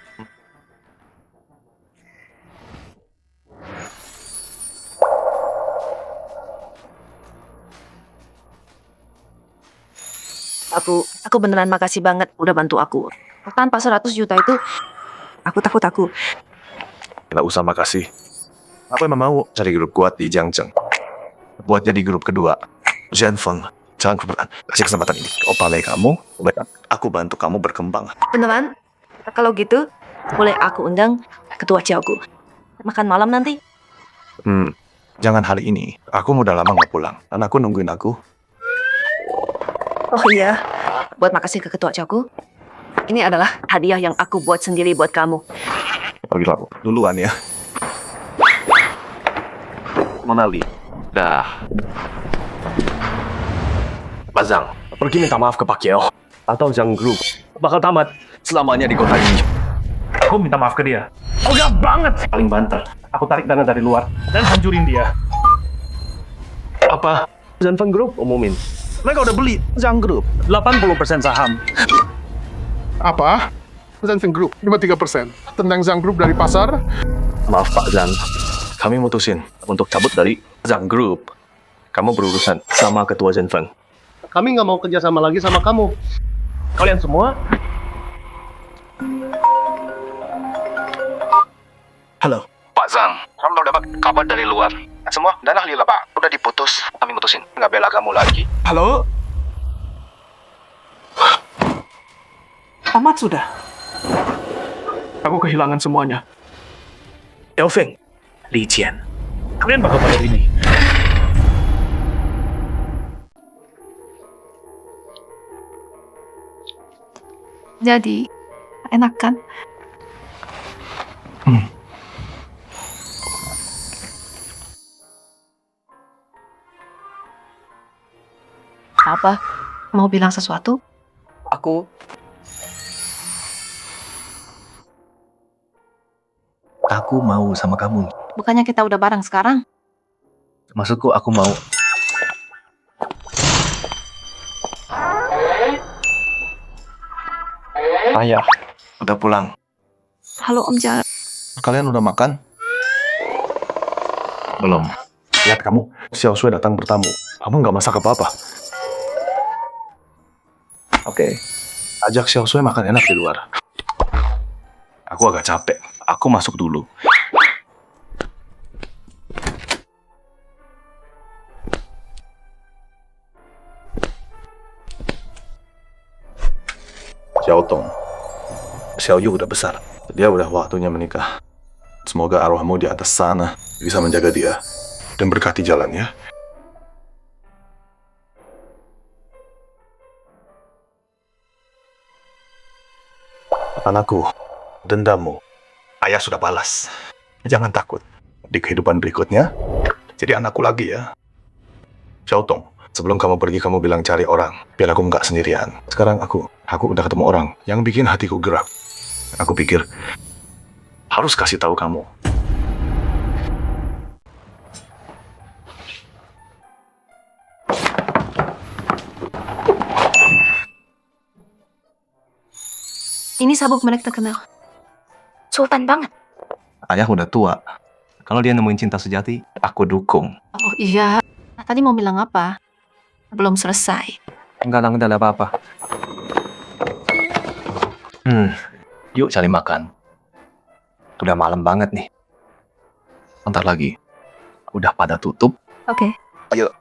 Aku beneran makasih banget udah bantu aku. Tanpa 100 juta itu, aku takut aku. Nggak usah makasih. Aku emang mau cari grup kuat di Jiangzheng. Buat jadi grup kedua. Zenfeng, jangan kebetulan. Kasih kesempatan ini. Opale kamu, aku bantu kamu berkembang. Beneran? Kalau gitu, boleh aku undang ketua Ciaoku. Makan malam nanti? Jangan hari ini. Aku udah lama nggak pulang. Anakku nungguin aku. Oh iya, buat makasih ke ketua Ciaoku. Ini adalah hadiah yang aku buat sendiri buat kamu. Oh gila, duluan ya. Monali. Dah. Pak Zhang, pergi minta maaf ke Pak Kiao. Atau Zhang Group bakal tamat selamanya di kota ini. Aku minta maaf ke dia. Oh gak banget. Paling banter. Aku tarik dana dari luar dan hancurin dia. Apa? Zenfeng Group umumin. Mereka udah beli Zhang Group 80% saham. Apa? Zenfeng Group 53%. Tendang Zhang Group dari pasar. Maaf Pak Zhang, kami mutusin untuk cabut dari Zhang Group. Kamu berurusan sama ketua Zenfeng. Kami nggak mau kerja sama lagi sama kamu. Kalian semua. Halo. Pak Zhang, kami baru dapat kabar dari luar. Semua dana halila Pak, udah diputus. Kami mutusin nggak bela kamu lagi. Halo? Tamat sudah. Aku kehilangan semuanya. Yao Feng, Li Qian, kalian bakal bayar ini. Jadi, enak kan? Apa? Mau bilang sesuatu? Aku mau sama kamu. Bukannya kita udah bareng sekarang? Maksudku aku mau. Ayah, udah pulang. Halo Om Jar. Kalian udah makan? Belum. Lihat kamu, Xiao Shui datang bertamu. Kamu nggak masak apa-apa. Oke, ajak Xiao Shui makan enak di luar. Aku agak capek. Aku masuk dulu. Xiao Tong, Xiao Yu udah besar. Dia udah waktunya menikah. Semoga arwahmu di atas sana bisa menjaga dia dan berkati jalannya. Anakku, dendammu, ayah sudah balas. Jangan takut. Di kehidupan berikutnya, jadi anakku lagi ya. Xiao Tong, sebelum kamu pergi kamu bilang cari orang, biar aku nggak sendirian. Sekarang aku udah ketemu orang yang bikin hatiku gerak. Aku pikir harus kasih tahu kamu. Ini sabuk merek terkenal. Sultan banget. Ayah udah tua. Kalau dia nemuin cinta sejati, aku dukung. Oh iya. Tadi mau bilang apa? Belum selesai. Enggak ada apa-apa. Yuk cari makan. Udah malam banget nih. Bentar lagi. Udah pada tutup. Oke. Ayo.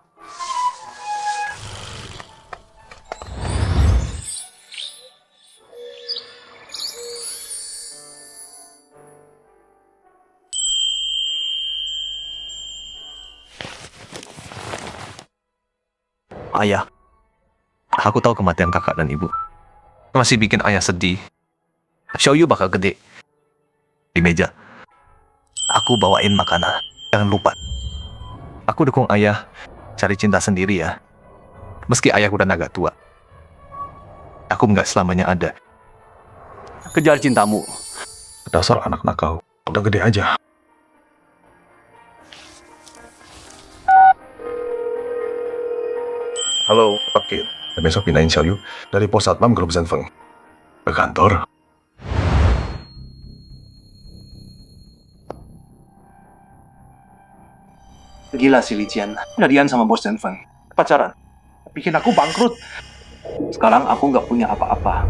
Ayah, aku tahu kematian kakak dan ibu. Masih bikin ayah sedih. Xiaoyu bakal gede. Di meja. Aku bawain makanan. Jangan lupa. Aku dukung ayah cari cinta sendiri ya. Meski ayah udah agak tua. Aku nggak selamanya ada. Kejar cintamu. Dasar anak nakal. Udah gede aja. Halo, Pak Kit. Besok pindahin Xiaoyu dari pos satpam grup Zenfeng ke kantor. Gila si Lijian. Jadian sama bos Zenfeng. Pacaran. Bikin aku bangkrut. Sekarang aku nggak punya apa-apa.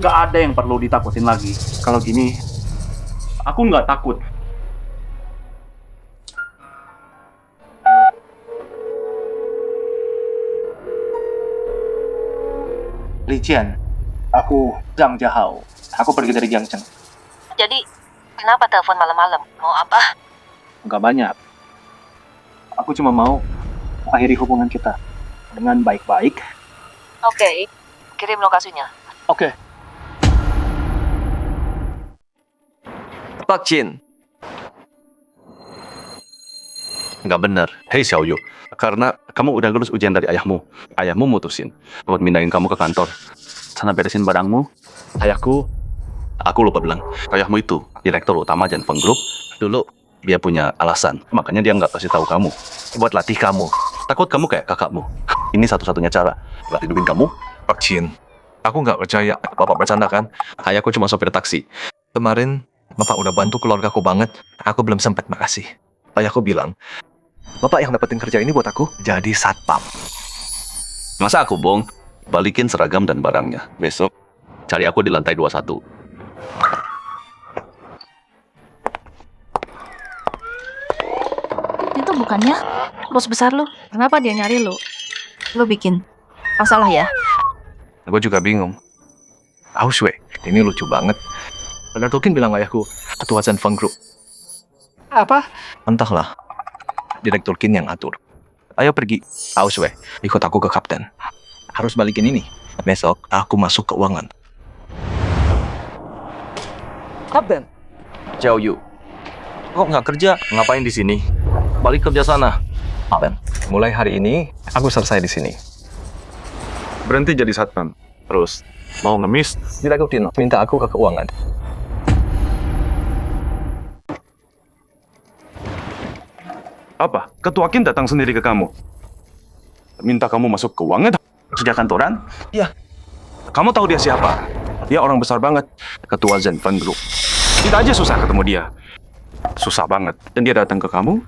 Nggak ada yang perlu ditakutin lagi. Kalau gini, aku nggak takut. Lijian, aku Zhang Jiahao. Aku pergi dari Jiangcheng. Jadi, kenapa telepon malam-malam? Mau apa? Nggak banyak. Aku cuma mau akhiri hubungan kita dengan baik-baik. Oke. Kirim lokasinya. Oke. Pak Chin. Nggak benar. Hei Xiaoyu, karena kamu udah lulus ujian dari ayahmu. Ayahmu mutusin buat mindahin kamu ke kantor. Sana beresin barangmu. Ayahku, aku lupa bilang, ayahmu itu direktur utama Zenfeng Group. Dulu dia punya alasan, makanya dia nggak kasih tahu kamu. Buat latih kamu. Takut kamu kayak kakakmu. Ini satu-satunya cara buat hidupin kamu. Pak Chin, aku nggak percaya. Bapak bercanda kan? Ayahku cuma sopir taksi. Kemarin, Bapak udah bantu keluargaku banget. Aku belum sempat makasih. Ayahku bilang, Bapak yang dapetin kerja ini buat aku jadi satpam. Masa aku bohong? Balikin seragam dan barangnya. Besok cari aku di lantai 21. Itu bukannya bos besar lu. Kenapa dia nyari lu? Lu bikin masalah ya? Gue juga bingung. Auswe, ini lucu banget. Benar Tolkien bilang ayahku, ketua Zenfeng Group. Apa? Entahlah. Direktur Kin yang atur. Ayo pergi. Auswe, ikut aku ke kapten. Harus balikin ini. Besok aku masuk keuangan. Kapten. Xiaoyu, kok nggak kerja? Ngapain di sini? Balik kerja sana. Kapten, mulai hari ini aku selesai di sini. Berhenti jadi satpam. Terus mau ngemis? Direktur Kin minta aku ke keuangan. Apa? Ketua Kin datang sendiri ke kamu? Minta kamu masuk keuangan? Sejak kantoran? Iya. Kamu tahu dia siapa? Dia orang besar banget. Ketua Zenfeng Group. Kita aja susah ketemu dia. Susah banget. Dan dia datang ke kamu?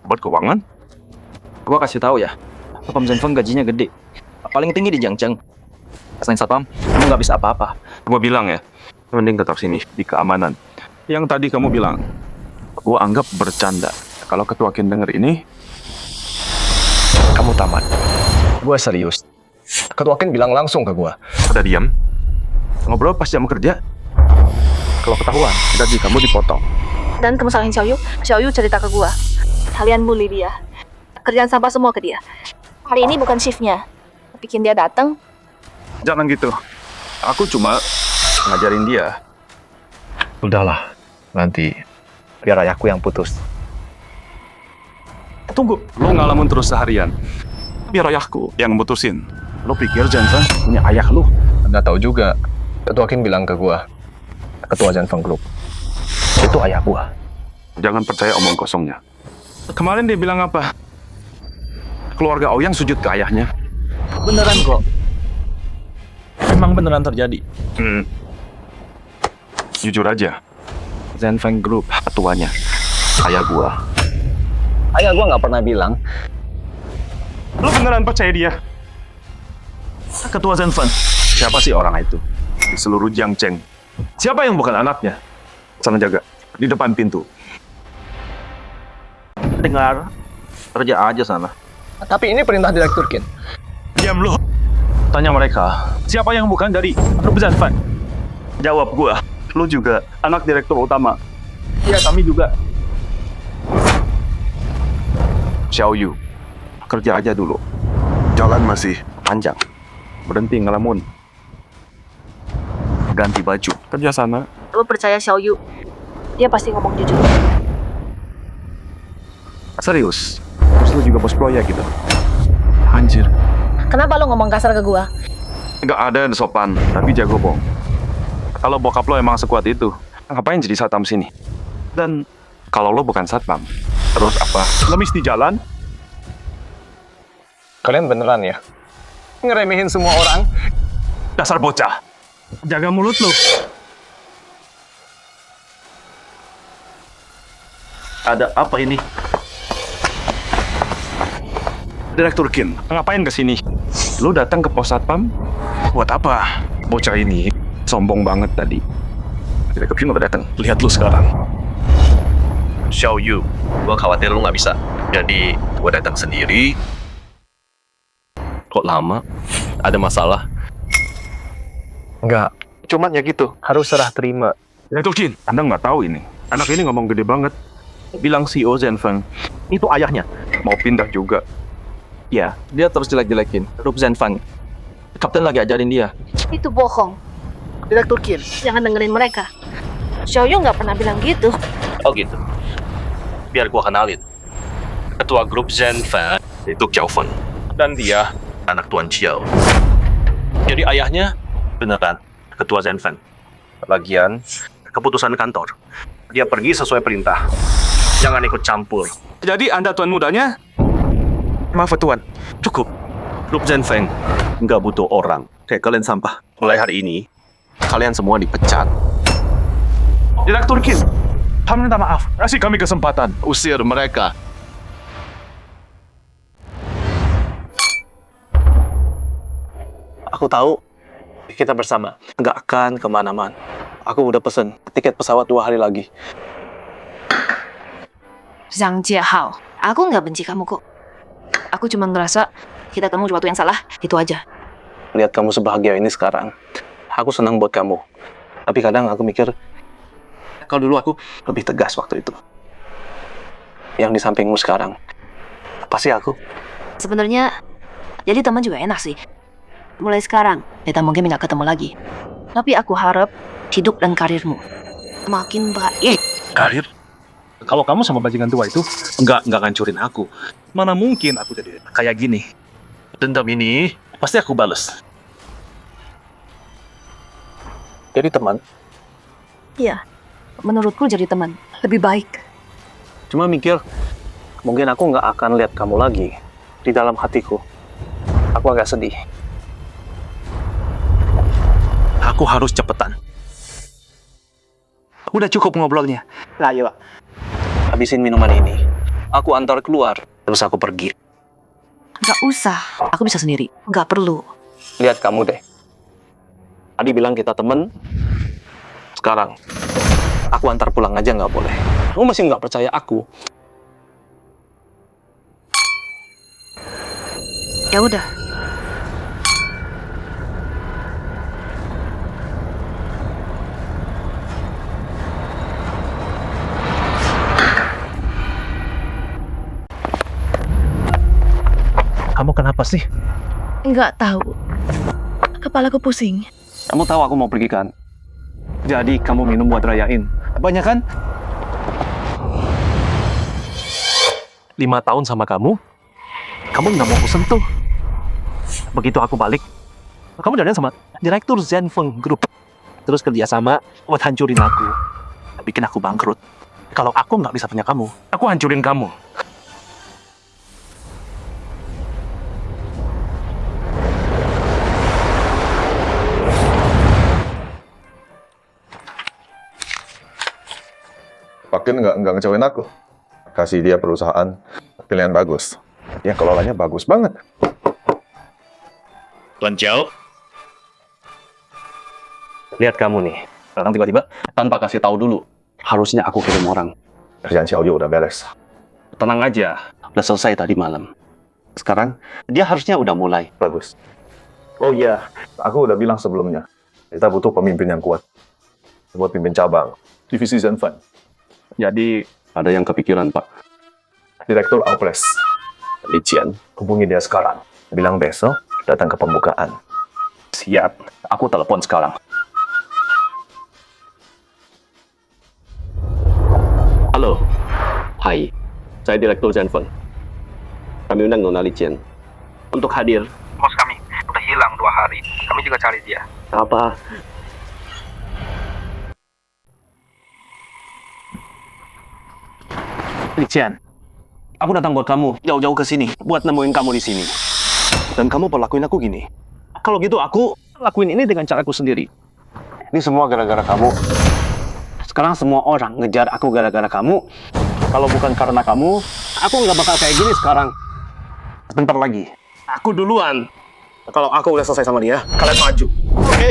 Buat keuangan? Gua kasih tahu ya. Satpam Zenfeng gajinya gede. Paling tinggi di Jiangcheng. Selain satpam, kamu nggak bisa apa-apa. Gua bilang ya, mending tetap sini, di keamanan. Yang tadi kamu bilang, gua anggap bercanda. Kalau Ketua Kin denger ini, kamu tamat. Gue serius. Ketua Kin bilang langsung ke gue. Udah diam. Ngobrol pas jam kerja. Kalau ketahuan, gaji kamu dipotong. Dan kamu salahin Xiaoyu. Xiaoyu cerita ke gua. Kalian bully dia. Kerjaan sampah semua ke dia. Hari ini bukan shiftnya. Bikin dia datang. Jangan gitu. Aku cuma ngajarin dia. Udahlah. Nanti biar ayahku yang putus. Tunggu, lo ngalamin terus seharian. Biar ayahku yang mutusin. Lo pikir Zenfeng punya ayah lo? Anda tahu juga. Ketua Kin bilang ke gua, Ketua Zenfeng Group itu ayah gua. Jangan percaya omong kosongnya. Kemarin dia bilang apa? Keluarga Ouyang sujud ke ayahnya. Beneran kok. Emang beneran terjadi? Jujur aja, Zenfeng Group ketuanya ayah gua. Ayah gua nggak pernah bilang. Lo beneran percaya dia? Ketua Zenfeng. Siapa sih orang itu? Di seluruh Jiangcheng. Siapa yang bukan anaknya? Sana jaga, di depan pintu. Dengar, kerja aja sana. Tapi ini perintah Direktur Kin. Diam lo. Tanya mereka, siapa yang bukan dari grup Zenfeng? Jawab gua. Lo juga anak direktur utama. Iya, kami juga. Xiao Yu, kerja aja dulu. Jalan masih panjang. Berhenti ngelamun. Ganti baju. Kerja sana. Lo percaya Xiao Yu? Dia pasti ngomong jujur. Serius. Terus lu juga bos proyek gitu. Anjir. Kenapa lo ngomong kasar ke gua? Nggak ada yang sopan, tapi jago bohong. Kalau bokap lo emang sekuat itu, ngapain jadi satpam sini? Dan kalau lo bukan satpam, terus apa? Ngemis di jalan? Kalian beneran ya? Ngeremehin semua orang? Dasar bocah. Jaga mulut lo. Ada apa ini? Direktur Kin, ngapain kesini? Lo datang ke pos satpam? Buat apa? Bocah ini sombong banget tadi. Direktur Kin udah datang. Lihat lu sekarang. Xiao Yu, gua khawatir lu nggak bisa. Jadi gua datang sendiri. Kok lama? Ada masalah? Enggak. Cuman ya gitu. Harus serah terima. Direktur Kin, Anda nggak tahu ini. Anak ini ngomong gede banget. Bilang CEO Zenfeng. Itu ayahnya. Mau pindah juga. Ya, dia terus jelek-jelekin grup Zenfeng. Kapten lagi ajarin dia. Itu bohong. Direktur Kin. Jangan dengerin mereka. Xiao Yu nggak pernah bilang gitu. Oh gitu. Biar gua kenalin. Ketua grup Zenfeng itu Xiao Fen. Dan dia anak Tuan Xiao. Jadi ayahnya beneran ketua Zenfeng. Lagian keputusan kantor. Dia pergi sesuai perintah. Jangan ikut campur. Jadi Anda tuan mudanya? Maaf tuan. Cukup. Grup Zenfeng nggak butuh orang. Kayak kalian sampah. Mulai hari ini, kalian semua dipecat. Direktur Kin, kami minta maaf. Kasih kami kesempatan. Usir mereka. Aku tahu kita bersama nggak akan kemana-mana. Aku udah pesen tiket pesawat 2 hari lagi. Zhang Jiahao, aku nggak benci kamu kok. Aku cuma ngerasa kita ketemu sesuatu yang salah, itu aja. Lihat kamu sebahagia ini sekarang. Aku senang buat kamu. Tapi kadang aku mikir, kalau dulu aku lebih tegas waktu itu. Yang di sampingmu sekarang, pasti aku. Sebenarnya, jadi teman juga enak sih. Mulai sekarang, kita mungkin nggak ketemu lagi. Tapi aku harap hidup dan karirmu makin baik. Karir? Kalau kamu sama bajingan tua itu nggak ngancurin aku. Mana mungkin aku jadi kayak gini. Dendam ini pasti aku bales. Jadi teman? Iya, menurutku jadi teman lebih baik. Cuma mikir, mungkin aku nggak akan lihat kamu lagi di dalam hatiku. Aku agak sedih. Aku harus cepetan. Udah cukup ngobrolnya. Nah, ayo. Habisin minuman ini. Aku antar keluar, terus aku pergi. Nggak usah, aku bisa sendiri. Nggak perlu. Lihat kamu deh. Tadi bilang kita temen. Sekarang, aku antar pulang aja nggak boleh. Kamu masih nggak percaya aku? Ya udah. Kamu kenapa sih? Nggak tahu. Kepalaku pusing. Kamu tahu aku mau pergi kan? Jadi kamu minum buat rayain. Banyak kan? 5 tahun sama kamu nggak mau aku sentuh. Begitu aku balik, kamu jalan sama direktur Zenfeng Group. Terus kerja sama buat hancurin aku. Bikin aku bangkrut. Kalau aku nggak bisa punya kamu, aku hancurin kamu. Pakin nggak ngecewain aku. Kasih dia perusahaan pilihan bagus. Yang kelolanya bagus banget. Tuan Chiao, Lihat kamu nih, datang tiba-tiba tanpa kasih tahu dulu. Harusnya aku kirim orang. Kerjaan Xiaoyu udah beres. Tenang aja, udah selesai tadi malam. Sekarang dia harusnya udah mulai. Bagus. Oh iya, aku udah bilang sebelumnya. Kita butuh pemimpin yang kuat. Buat pimpin cabang, divisi Zenfeng. Jadi ada yang kepikiran, Pak. Direktur Outpress, Li Qian. hubungi dia sekarang. Bilang besok datang ke pembukaan. Siap, aku telepon sekarang. Halo, hai, saya Direktur Zenfeng. Kami undang Nona Li Qian untuk hadir. Bos kami udah hilang 2 hari. Kami juga cari dia. Apa? Li Qian, aku datang buat kamu, jauh-jauh ke sini, buat nemuin kamu di sini. Dan kamu perlakuin aku gini. Kalau gitu aku lakuin ini dengan caraku sendiri. Ini semua gara-gara kamu. Sekarang semua orang ngejar aku gara-gara kamu. Kalau bukan karena kamu, aku nggak bakal kayak gini sekarang. Sebentar lagi, aku duluan. Kalau aku udah selesai sama dia, kalian maju. Oke?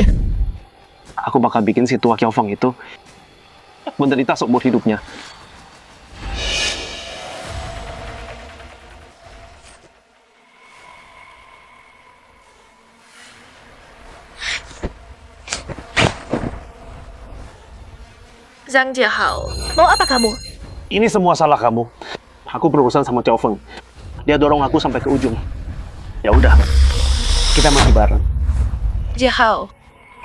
Aku bakal bikin si tua Qiaofeng itu menderita seumur hidupnya. Zhang Jiahao, mau apa kamu? Ini semua salah kamu. Aku berurusan sama Qiaofeng. Dia dorong aku sampai ke ujung. Ya udah, kita mati bareng. Jiahao,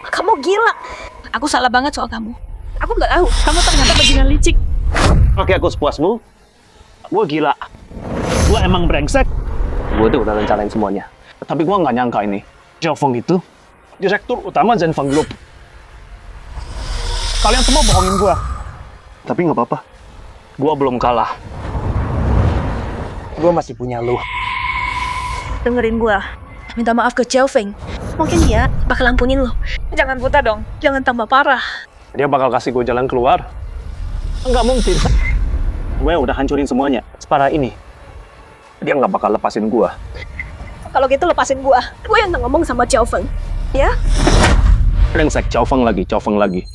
kamu gila. Aku salah banget soal kamu. Aku nggak tahu, kamu ternyata bajingan licik. Oke, aku sepuasmu. Gue gila. Gue emang brengsek. Gue tuh udah rencanain semuanya. Tapi gue nggak nyangka ini. Qiaofeng itu direktur utama Zenfeng Group. Kalian semua bohongin gue. Tapi nggak apa-apa. Gue belum kalah. Gue masih punya lu. Dengerin gua. Minta maaf ke Qiaofeng. Mungkin dia bakal ampunin lo. Jangan buta dong. Jangan tambah parah. Dia bakal kasih gue jalan keluar. Nggak mungkin. Gue udah hancurin semuanya. Separah ini. Dia nggak bakal lepasin gue. Kalau gitu lepasin gua. Gua yang ngomong sama Qiaofeng. Ya? Brengsek, Qiaofeng lagi.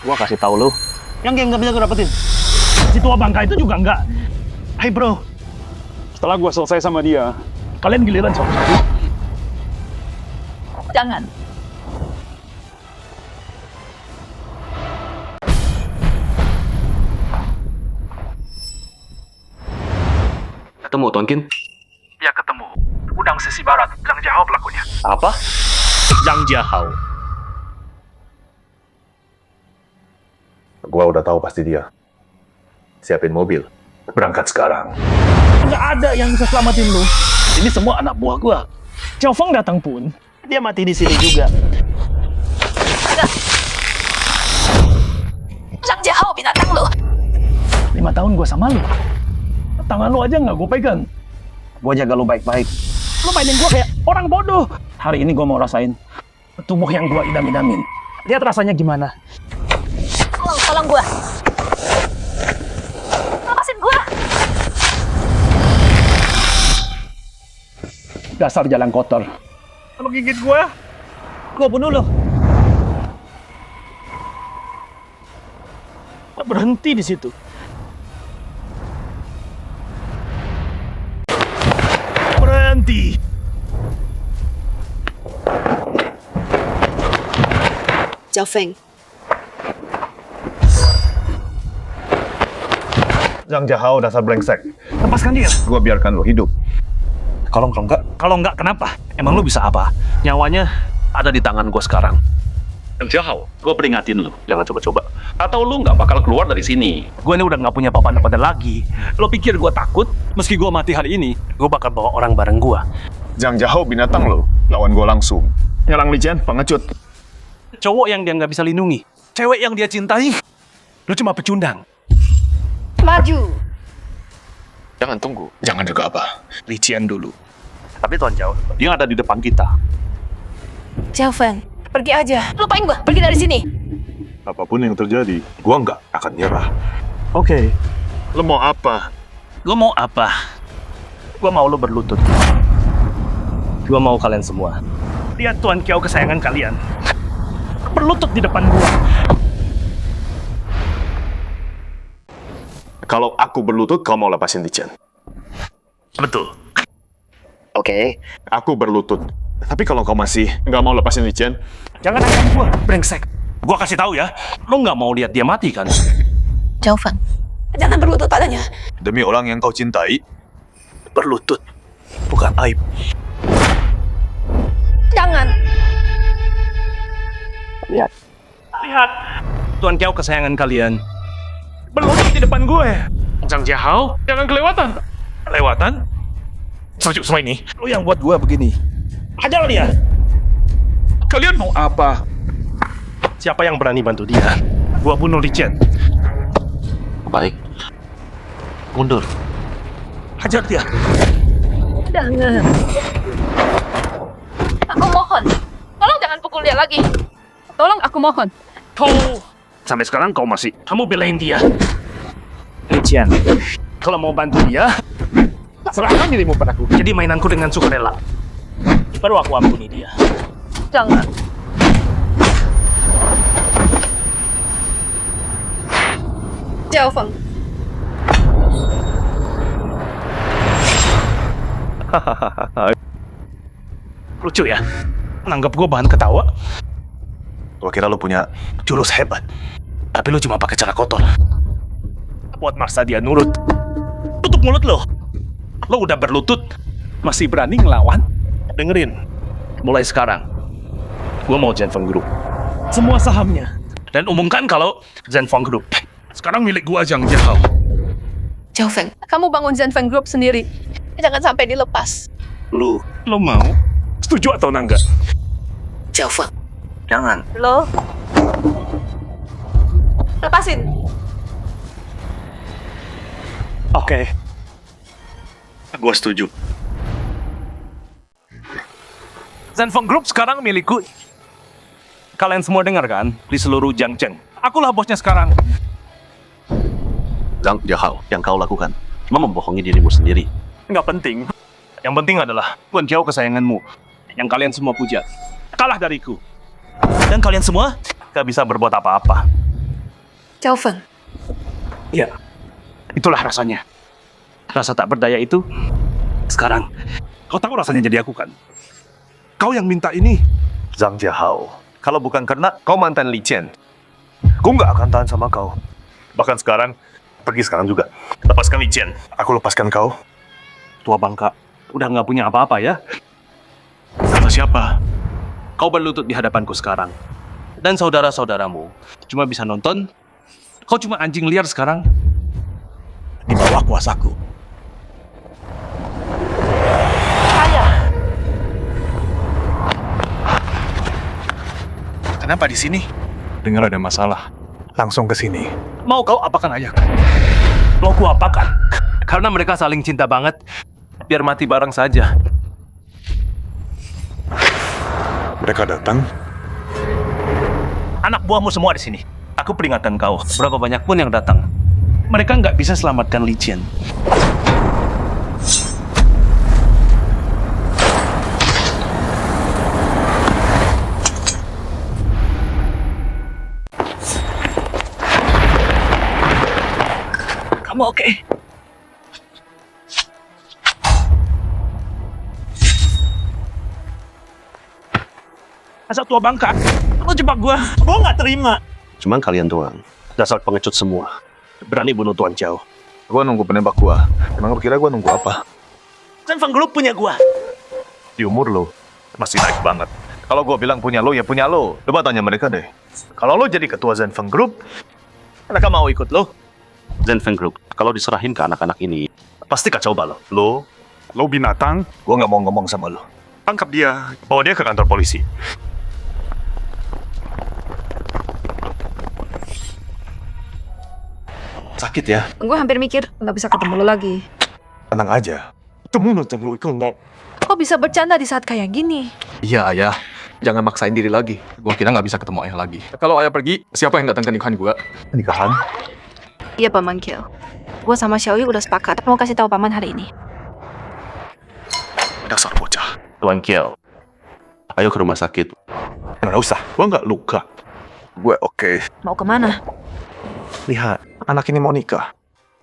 Gua kasih tahu lu, yang game nggak bisa gue dapetin. Si tua bangka itu juga nggak. Hai bro, setelah gua selesai sama dia, kalian giliran sama aku. Jangan. Ketemu Tuan Qin? Ya ketemu. Udang sisi barat, Zhang Jiahao pelakunya. Apa? Zhang Jiahao. Gua udah tahu pasti dia. Siapin mobil. Berangkat sekarang. Nggak ada yang bisa selamatin lu. Ini semua anak buah gua. Qiaofeng datang pun, dia mati di sini juga. Zhang Jiahao binatang lu. 5 tahun gua sama lu. Tangan lu aja nggak gua pegang. Gua jaga lu baik-baik. Lu mainin gua kayak orang bodoh. Hari ini gua mau rasain tubuh yang gua idam-idamin. Lihat rasanya gimana. Tolong gua. Lepasin gua. Dasar jalan kotor. Kalau gigit gua bunuh lo. Berhenti di situ. Berhenti. Qiaofeng, Zhang Jiahao dasar brengsek. Lepaskan dia. Gua biarkan lo hidup. Kalau enggak kenapa? Emang lu bisa apa? Nyawanya ada di tangan gue sekarang. Zhang Jiahao, gue peringatin lu, jangan coba-coba. Atau lu nggak bakal keluar dari sini. Gue ini udah nggak punya papan-papan lagi. Lo pikir gue takut? Meski gue mati hari ini, gue bakal bawa orang bareng gue. Zhang Jiahao binatang lo. Lawan gua langsung. Nyerang Li Qian, pengecut. Cowok yang dia nggak bisa lindungi. Cewek yang dia cintai. Lu cuma pecundang. Maju. Jangan tunggu. Jangan juga apa. Li Qian dulu. Tapi Tuan Zhao, dia ada di depan kita. Qiaofeng, pergi aja. Lupain gua, pergi dari sini. Apapun yang terjadi, gua nggak akan nyerah. Oke. Lo mau apa? Gue mau apa? Gue mau lo berlutut. Gue mau kalian semua lihat Tuan Kiau kesayangan kalian berlutut di depan gue. Kalau aku berlutut, kau mau lepasin Li Qian? Betul. Oke. Aku berlutut. Tapi kalau kau masih nggak mau lepasin Li Qian, Jangan ancam gue, brengsek. Gue kasih tahu ya, lo nggak mau lihat dia mati kan? Jaufeng, jangan berlutut padanya. demi orang yang kau cintai, Berlutut bukan aib. Jangan. Lihat. Tuan Kiau kesayangan kalian berlutut di depan gue. Zhang Jiahao, jangan kelewatan. Kelewatan? Semua ini, lo yang buat gue begini. Hajar dia. Kalian mau apa? Siapa yang berani bantu dia? Gua bunuh Li Qian. Baik. Mundur. Hajar dia. Jangan. Aku mohon. Tolong jangan pukul dia lagi. Tolong, aku mohon. Sampai sekarang kamu belain dia. Li Qian, kalau mau bantu dia, serahkan dirimu padaku. Jadi mainanku dengan sukarela. Baru aku ampuni dia. Jangan. Jaufeng. Lucu ya? Nanggap gue bahan ketawa. gua kira lu punya Jurus hebat. Tapi lu cuma pakai cara kotor. Buat maksa dia nurut. Tutup mulut lo. Lo udah berlutut, masih berani ngelawan? Dengerin. Mulai sekarang, gue mau Zhenfeng Group. Semua sahamnya. Dan umumkan kalau Zhenfeng Group sekarang milik gua, Zhang Jiahao. Jaufeng, kamu bangun Zhenfeng Group sendiri. Jangan sampai dilepas. Lo mau? Setuju atau enggak? Jaufeng. Jangan. Lo. Lepasin. Oke. Gua setuju. Zhenfeng Group sekarang milikku. Kalian semua dengar kan? Di seluruh Jiangcheng. Akulah bosnya sekarang. Zhang Jiahao, yang kau lakukan cuma membohongi dirimu sendiri. Nggak penting. Yang penting adalah Tuan Kiau kesayanganmu, yang kalian semua puja, kalah dariku. Dan kalian semua nggak bisa berbuat apa-apa. Jaufeng. Ya, itulah rasanya. Rasa tak berdaya itu, sekarang kau tahu rasanya jadi aku kan? Kau yang minta ini. Zhang Jiahao. Kalau bukan karena kau mantan Li Qian, gua nggak akan tahan sama kau. Bahkan sekarang, pergi sekarang juga. Lepaskan Li Qian. Aku lepaskan kau. Tua bangka, udah nggak punya apa-apa ya? Kata siapa? Kau berlutut di hadapanku sekarang. Dan saudara-saudaramu cuma bisa nonton. Kau cuma anjing liar sekarang. Di bawah kuasaku. Kenapa di sini? Dengar ada masalah. Langsung ke sini. Mau kau apakan ayahku? Mau ku apakan? Karena mereka saling cinta banget. Biar mati bareng saja. Mereka datang. Anak buahmu semua di sini. Aku peringatkan kau. Berapa banyak pun yang datang, mereka nggak bisa selamatkan Li Qian. Kamu oke? Asal tua bangka, lo jebak gua nggak terima. Cuman kalian doang. Dasar pengecut semua. Berani bunuh Tuan Kiau. Gua nunggu penembak gua. Emang lu kira gua nunggu apa? Zhenfeng Group punya gua. Di umur lo masih naik banget. Kalau gua bilang punya lo, ya punya lo. Coba tanya mereka deh. Kalau lo jadi ketua Zhenfeng Group, mereka mau ikut lo? Zhenfeng Group, kalau diserahin ke anak-anak ini, Pasti kacau balau. Lo binatang. Gua nggak mau ngomong sama lo. Tangkap dia. Bawa dia ke kantor polisi. sakit ya. Gue hampir mikir nggak bisa ketemu lo lagi. Tenang aja. Kok bisa bercanda di saat kayak gini? Iya, Ayah. Jangan maksain diri lagi. Gua kira nggak bisa ketemu Ayah lagi. Kalau Ayah pergi, siapa yang datang ke nikahan gua? Nikahan? Iya, Paman Kiao. Gue sama Xiaoyu udah sepakat mau kasih tahu Paman hari ini. Dasar bocah. Tuan Kiao, ayo ke rumah sakit. Nggak usah, gue nggak luka. Gue oke. Mau kemana? Lihat, anak ini mau nikah.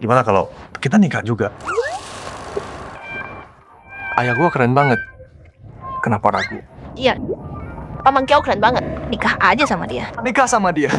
Gimana kalau kita nikah juga? Ayah gue keren banget. Kenapa ragu? Iya, Paman Kiao keren banget. Nikah aja sama dia. Nikah sama dia.